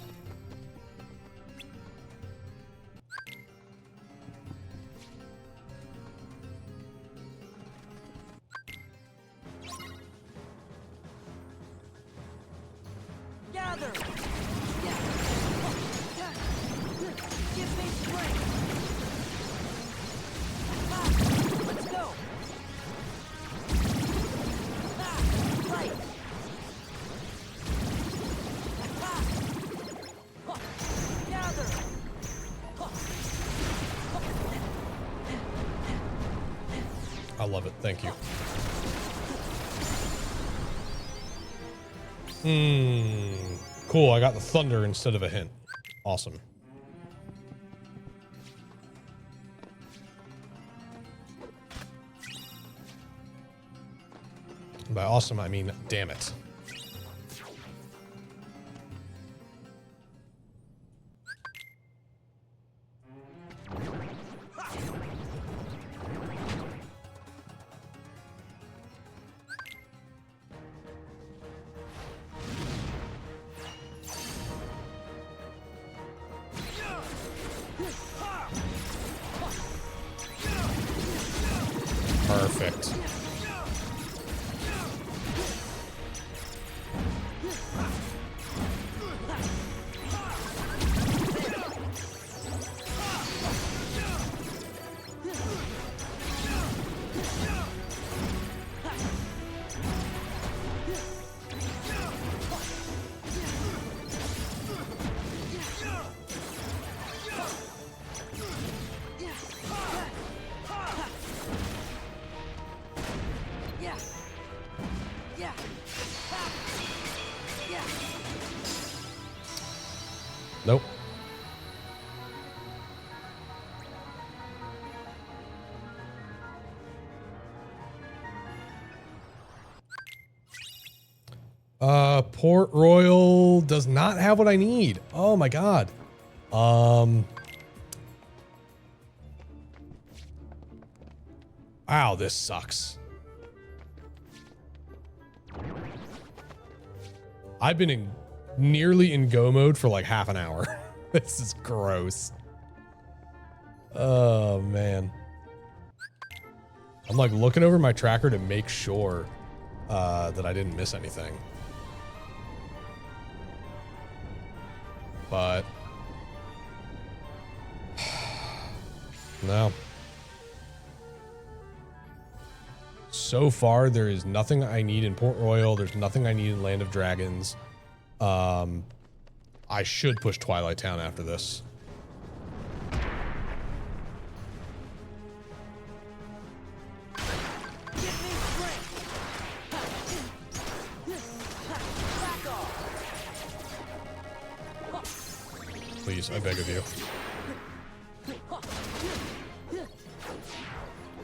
Gather. Yeah. Yeah. Give me strength. Ah, let's go. Ah, light. Ah. Gather. I love it. Thank you. Cool. I got the thunder instead of a hint. Awesome. By awesome, I mean, damn it. Perfect. Nope. Port Royal does not have what I need. Oh my god. Wow, this sucks. I've been nearly in go mode for like half an hour. This is gross. Oh man. I'm like looking over my tracker to make sure that I didn't miss anything. But no. So far, there is nothing I need in Port Royal. There's nothing I need in Land of Dragons. I should push Twilight Town after this. Please, I beg of you.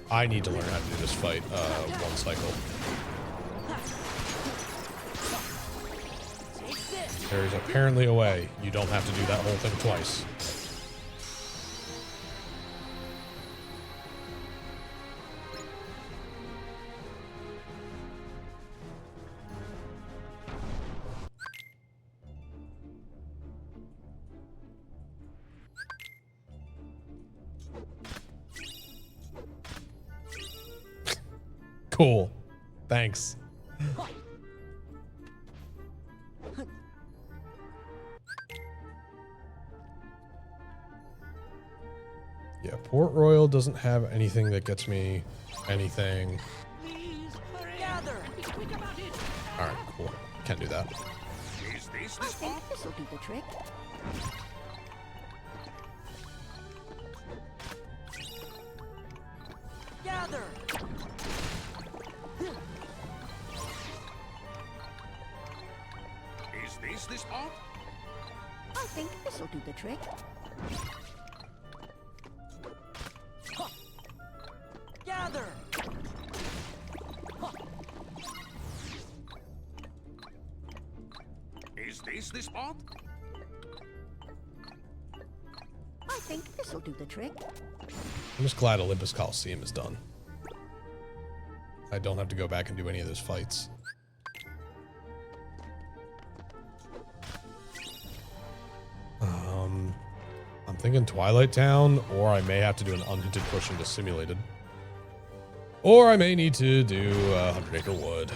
I need to learn how to do this fight one cycle. There's apparently a way you don't have to do that whole thing twice. Cool. Thanks. Yeah, Port Royal doesn't have anything that gets me anything. All right, cool. Can't do that. Is this I think this will do the trick. Gather. Is this spot? I think this will do the trick. Gather. Is this the spot? I think this will do the trick. I'm just glad Olympus Coliseum is done. I don't have to go back and do any of those fights. I'm thinking Twilight Town, or I may have to do an unhinted push into Simulated. Or I may need to do 100 Acre Wood.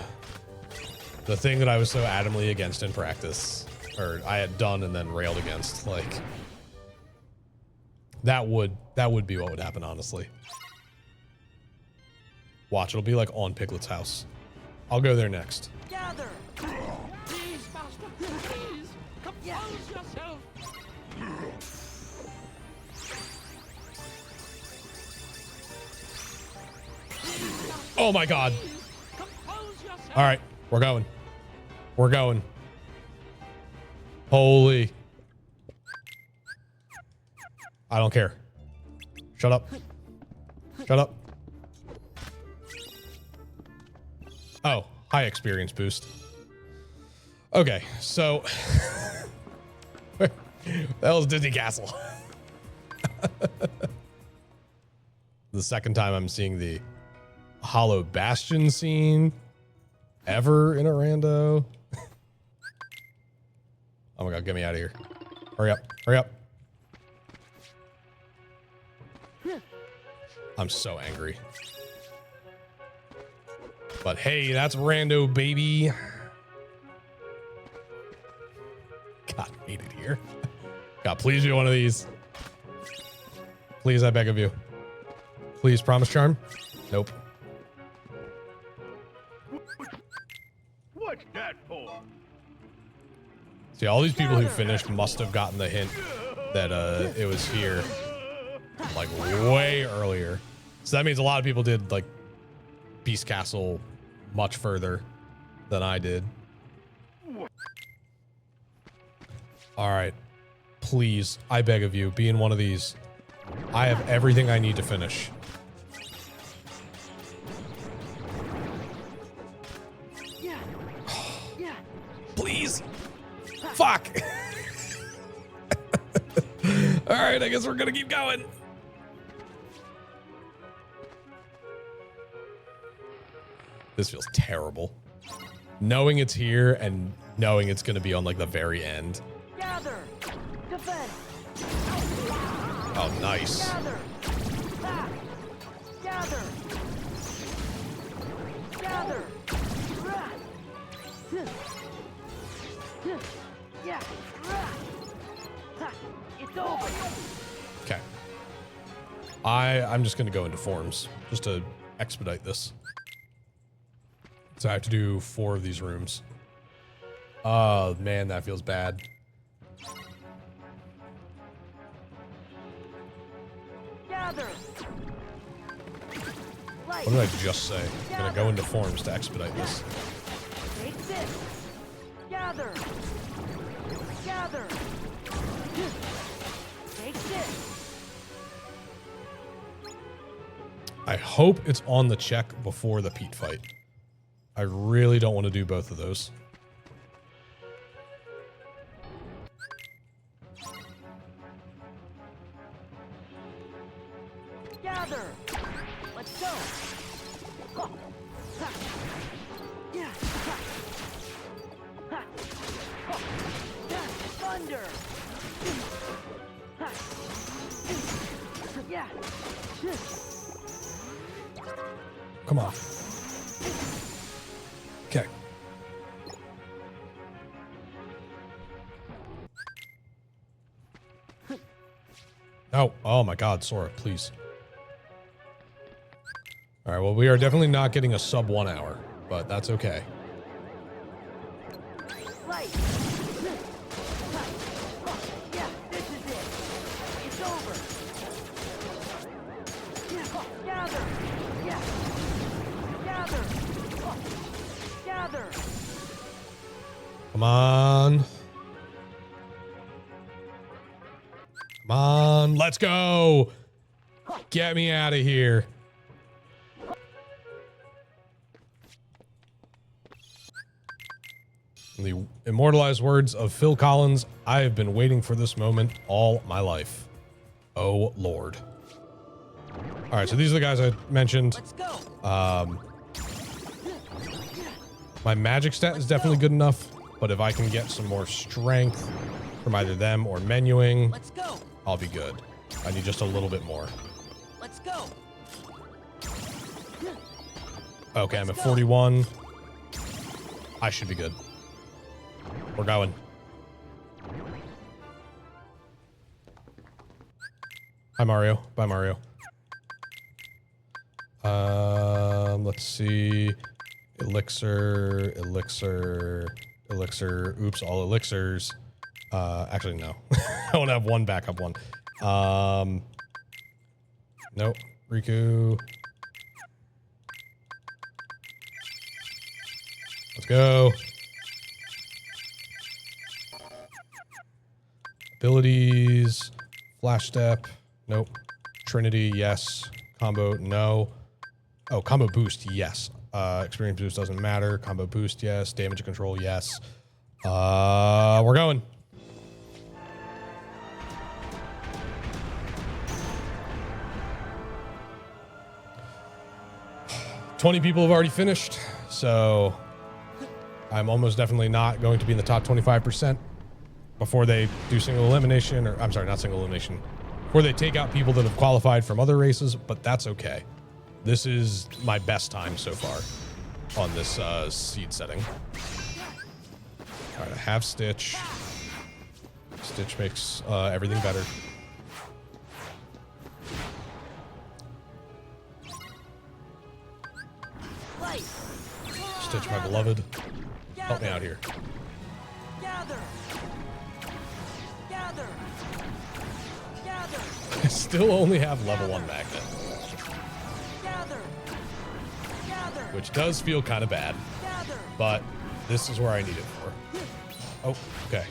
The thing that I was so adamantly against in practice. Or I had done and then railed against. Like, that would be what would happen, honestly. Watch, it'll be like on Piglet's house. I'll go there next. Gather. Please, Master, please, compose yourself. Oh my god. Compose yourself. All right, we're going. We're going. Holy. I don't care. Shut up. Shut up. Oh, high experience boost. Okay, so that was Disney Castle. The second time I'm seeing the Hollow Bastion scene ever in a rando. Oh my god, get me out of here. Hurry up, hurry up. I'm so angry. But hey, that's rando, baby. God, I hate it here. God, please be one of these. Please, I beg of you. Please, promise charm. Nope. What's that for? See, all these people who finished must have gotten the hint that it was here like way earlier. So that means a lot of people did like Beast Castle much further than I did. All right, Please, I beg of you, be in one of these. I have everything I need to finish. Please. Fuck. All right, I guess we're gonna keep going. This feels terrible. Knowing it's here and knowing it's gonna be on like the very end. Gather. Defend. Oh, nice. Gather. Back. Gather. Gather. Yeah. It's over. Okay. I'm just gonna go into forms just to expedite this. So I have to do 4 of these rooms. Oh man, that feels bad. Gather. What did I just say? I'm gonna go into forms to expedite this. Take this. Gather. Gather. Take this. I hope it's on the check before the Pete fight. I really don't want to do both of those. Gather. Let's go. Yeah. Thunder. Yeah. Come on. Okay. Oh my God, Sora, please. All right, well, we are definitely not getting a sub 1 hour, but that's okay. Right. Yeah, this is it. It's over. Gather. Yeah. Gather. Gather. Come on. Come on, let's go. Get me out of here. In the immortalized words of Phil Collins, I have been waiting for this moment all my life. Oh, Lord. All right, so these are the guys I mentioned. Let's go. My magic stat is definitely good enough, but if I can get some more strength from either them or menuing, Let's go. I'll be good. I need just a little bit more. Let's go. Okay, I'm at 41. I should be good. We're going. Hi, Mario. Bye, Mario. Let's see. Elixir. Oops, all elixirs. Actually, no. I want to have one backup one. Nope. Riku. Let's go. Abilities. Flash step. Nope. Trinity, yes. Combo, no. Oh, combo boost, yes. Experience boost doesn't matter. Combo boost, yes. Damage control, yes. We're going. $20 people have already finished, so I'm almost definitely not going to be in the top 25% before they do single elimination, or I'm sorry, not single elimination, before they take out people that have qualified from other races, but that's okay. This is my best time so far on this seed setting. All right, I have Stitch. Stitch makes everything better. Stitch, my beloved. Help me out here. Gather. Gather. Gather. I still only have level 1 magnet, Gather. Gather. which does feel kind of bad, Gather. but this is where I need it for. Oh, okay.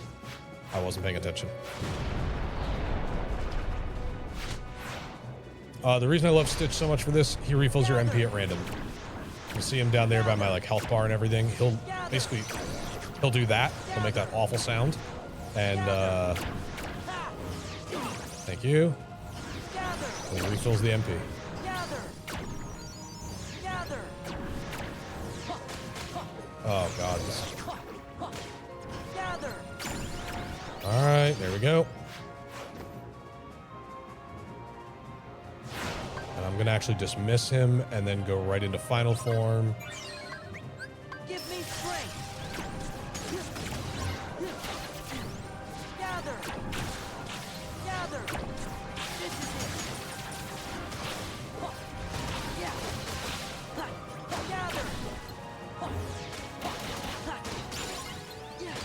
I wasn't paying attention. The reason I love Stitch so much for this, he refills your MP at random. You see him down there by my like health bar and everything. He'll basically, he'll do that. He'll make that awful sound. And thank you. And he refills the MP. Oh God. All right, there we go. And I'm gonna actually dismiss him and then go right into final form. Give me strength. Gather. Gather. This is it. Yeah. Gather. Yeah.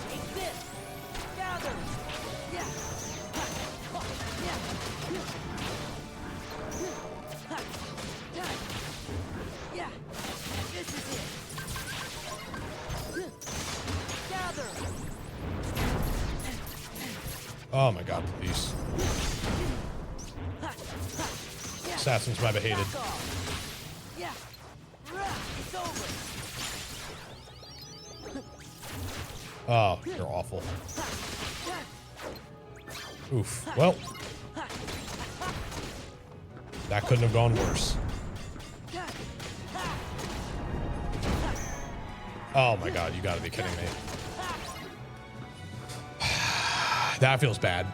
Take this. Gather. Yeah. Yeah. Yeah, this is it. Gather. Oh my God, please. Assassin's might have hated. Yeah. It's over. Oh, you're awful. Oof. Well, that couldn't have gone worse. Oh my God, you gotta be kidding me. That feels bad.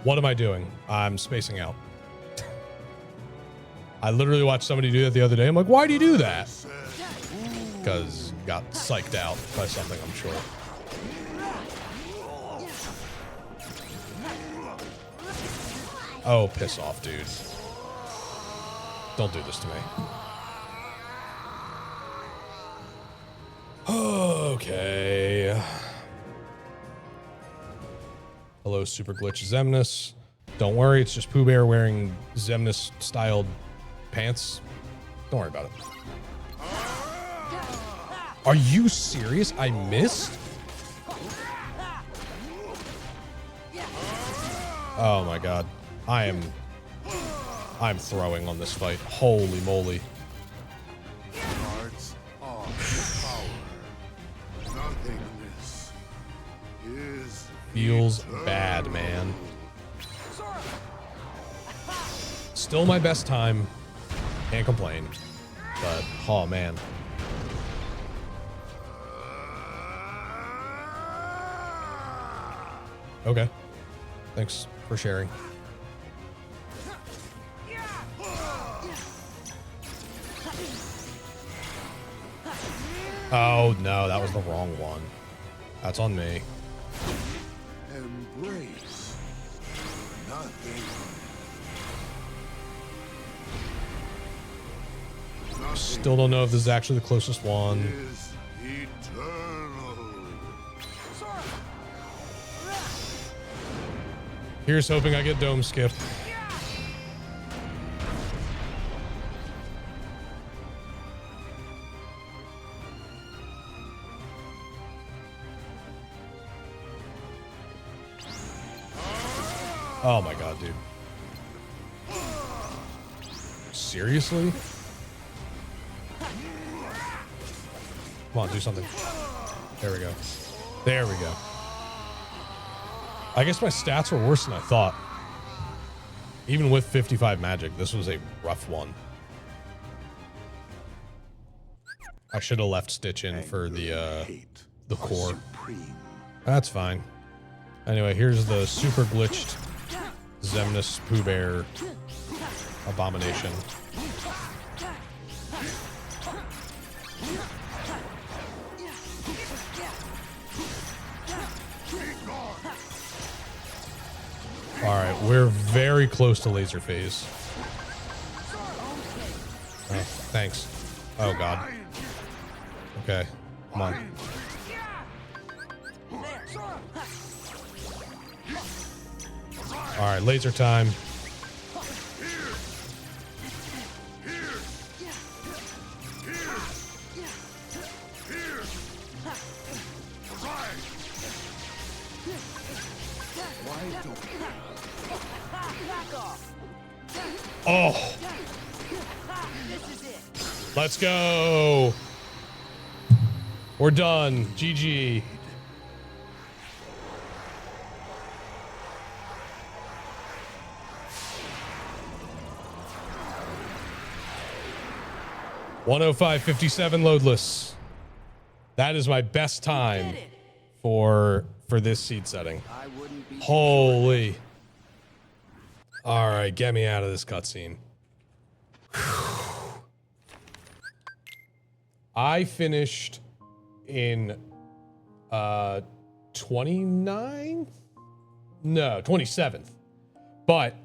What am I doing? I'm spacing out. I literally watched somebody do that the other day. I'm like, why do you do that? Because got psyched out by something, I'm sure. Oh, piss off, dude. Don't do this to me. Okay. Hello, Super Glitch Zemnis. Don't worry, it's just Pooh Bear wearing Zemnis-styled pants. Don't worry about it. Are you serious? I missed? Oh my God. I'm throwing on this fight. Holy moly. Hearts are power. Nothingness is Feels bad, man. Still my best time. Can't complain. But, oh man. Okay. Thanks for sharing. Oh, no, that was the wrong one. That's on me. embrace nothing. Still don't know if this is actually the closest one. Is eternal. Here's hoping I get dome skip. Oh my God, dude. Seriously? Come on, do something. There we go. There we go. I guess my stats were worse than I thought. Even with 55 magic, this was a rough one. I should have left Stitch in for the core. That's fine. Anyway, here's the super glitched Zemnis Pooh Bear abomination. All right, we're very close to laser phase. Oh, thanks. Oh God. Okay, come on. All right, laser time. Oh, let's go. We're done. GG. $105.57 loadless. That is my best time for this seed setting. Holy. All right, get me out of this cutscene. I finished in 29th? No, 27th. But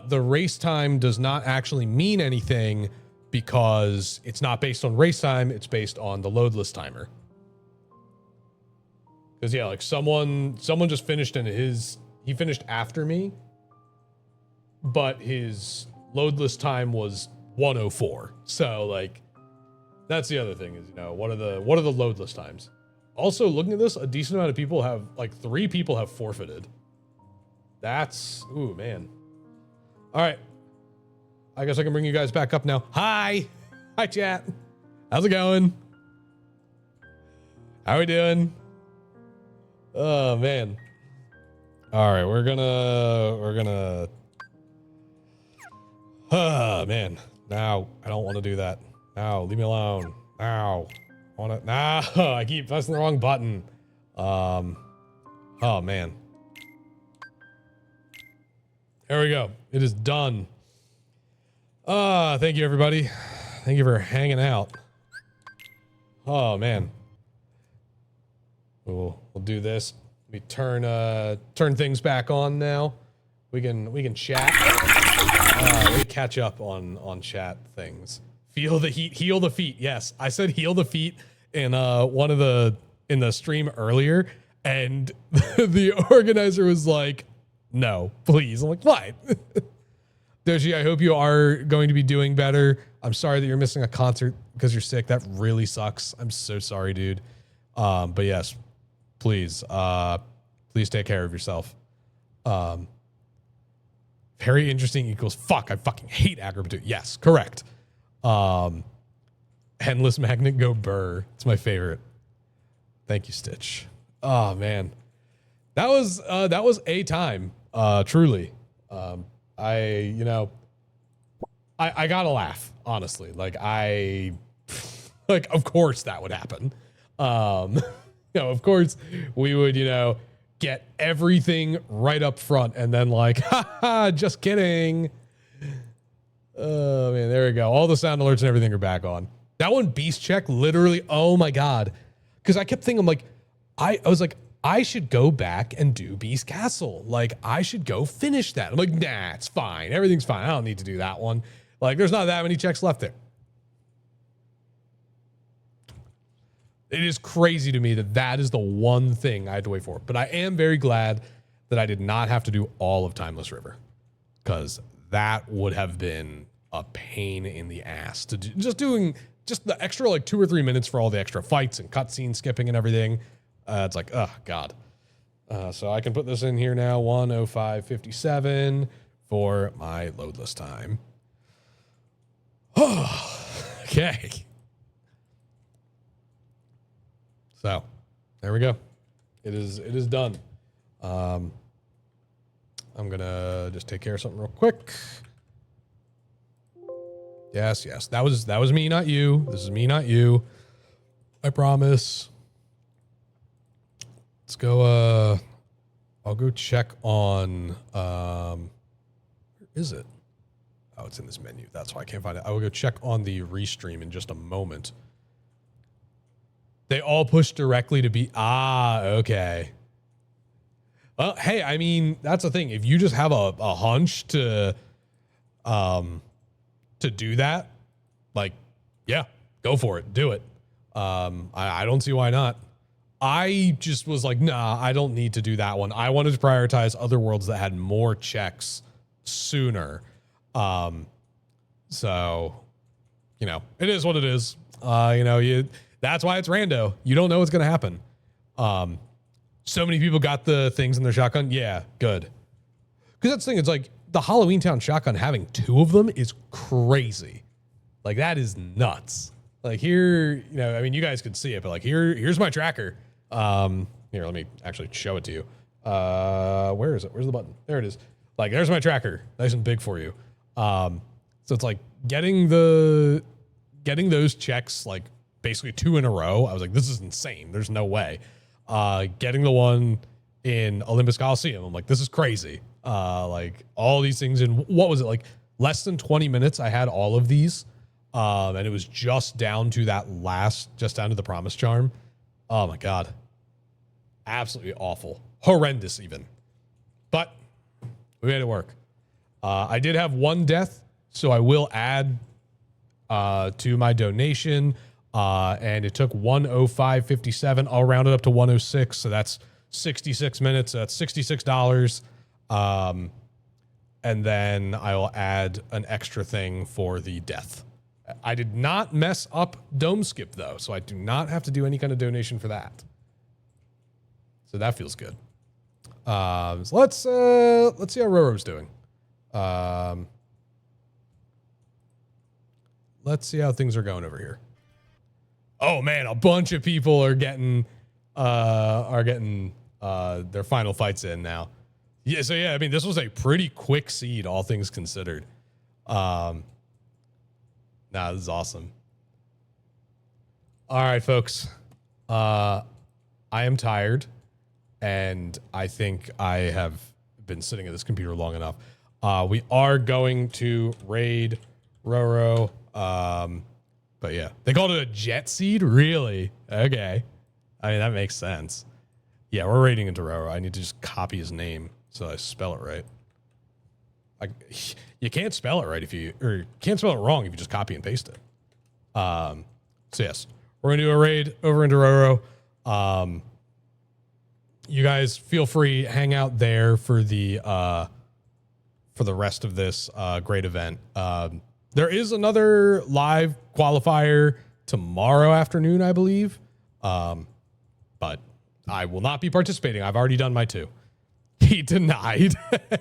the race time does not actually mean anything because it's not based on race time, it's based on the loadless timer. Because yeah, like someone just finished and he finished after me, but his loadless time was 104. So like that's the other thing is, you know, what are the loadless times? Also, looking at this, a decent amount of people have, like 3 people have forfeited. That's, ooh, man. All right. I guess I can bring you guys back up now. Hi. Hi, chat. How's it going? How we doing? Oh, man. All right, we're gonna, oh, man. Now, I don't want to do that. No, leave me alone. No. No, I keep pressing the wrong button. Oh, man. There we go. It is done. Thank you, everybody. Thank you for hanging out. Oh, man. We'll do this. We turn things back on now. We can chat. We catch up on chat things. Feel the heat, heal the feet. Yes, I said heal the feet in in the stream earlier, and the organizer was like, "No, please." I'm like, "What?" Doji, I hope you are going to be doing better. I'm sorry that you're missing a concert because you're sick. That really sucks. I'm so sorry, dude. But yes, please take care of yourself. Very interesting equals fuck. I fucking hate Agrabatu. Yes, correct. Endless Magnet Go Burr. It's my favorite. Thank you, Stitch. Oh man, that was a time. Truly. I gotta laugh, honestly. Like of course that would happen. Of course we would, get everything right up front and then like, haha, just kidding. Oh man, there we go. All the sound alerts and everything are back on. That one beast check, literally, oh my God. Cause I kept thinking, like, I was like, I should go back and do Beast Castle. Like, I should go finish that. I'm like, nah, it's fine. Everything's fine. I don't need to do that one. Like, there's not that many checks left there. It is crazy to me that is the one thing I had to wait for. But I am very glad that I did not have to do all of Timeless River, because that would have been a pain in the ass to do. Just the extra like 2 or 3 minutes for all the extra fights and cutscene skipping and everything. It's like, oh God. So I can put this in here now, 105.57 for my loadless time. Okay. So there we go. It is done. I'm gonna just take care of something real quick. Yes. That was me, not you. This is me, not you. I promise. Let's go. I'll go check on. Where is it? Oh, it's in this menu. That's why I can't find it. I will go check on the restream in just a moment. They all push directly to be. Okay. Well, hey, I mean, that's the thing. If you just have a hunch to do that, like, yeah, go for it. Do it. I don't see why not. I just was like, nah, I don't need to do that one. I wanted to prioritize other worlds that had more checks sooner. So, it is what it is. That's why it's rando. You don't know what's going to happen. So many people got the things in their shotgun. Yeah, good. Because that's the thing. It's like the Halloween Town shotgun, having 2 of them is crazy. Like, that is nuts. Like, here, you know, I mean, you guys could see it, but like, here's my tracker. Here, let me actually show it to you. Where is it? Where's the button? There it is. Like, there's my tracker. Nice and big for you. So it's like getting those checks, like basically 2 in a row. I was like, this is insane. There's no way. Getting the one in Olympus Coliseum, I'm like, this is crazy. Like all these things in, what was it, like less than 20 minutes? I had all of these. And it was just down to just down to the Promise Charm. Oh my God. Absolutely awful. Horrendous even. But we made it work. I did have 1 death, so I will add to my donation. And it took 105.57. I'll round it up to 106. So that's 66 minutes. That's $66. And then I will add an extra thing for the death. I did not mess up Dome Skip though, so I do not have to do any kind of donation for that. So that feels good. So let's see how Roro's doing. Let's see how things are going over here. Oh man, a bunch of people are getting their final fights in now. Yeah, so yeah, I mean, this was a pretty quick seed, all things considered. Nah, this is awesome. All right, folks. I am tired, and I think I have been sitting at this computer long enough. We are going to raid Roro. But yeah, they called it a jet seed? Really? Okay. I mean, that makes sense. Yeah, we're raiding into Roro. I need to just copy his name so I spell it right. Like, you can't spell it right or can't spell it wrong if you just copy and paste it. So yes, we're gonna do a raid over into Roro. You guys feel free, hang out there for the rest of this great event. There is another live qualifier tomorrow afternoon, I believe. But I will not be participating. I've already done my 2. He denied.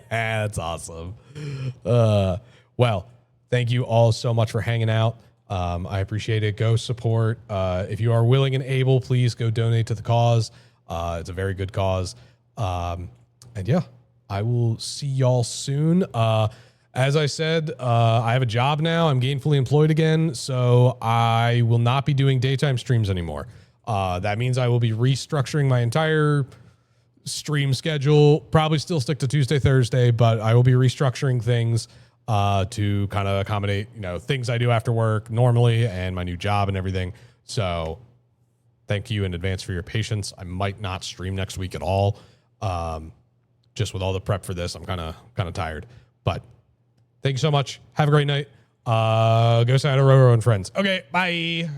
That's awesome. Well, thank you all so much for hanging out. I appreciate it. Go support. If you are willing and able, please go donate to the cause. It's a very good cause. And yeah, I will see y'all soon. As I said, I have a job now. I'm gainfully employed again, so I will not be doing daytime streams anymore. That means I will be restructuring my entire stream schedule. Probably still stick to Tuesday, Thursday, but I will be restructuring things to kind of accommodate, you know, things I do after work normally and my new job and everything. So thank you in advance for your patience. I might not stream next week at all. Just with all the prep for this, I'm kind of tired, but thank you so much. Have a great night. Go say hi to Roro and friends. Okay, bye.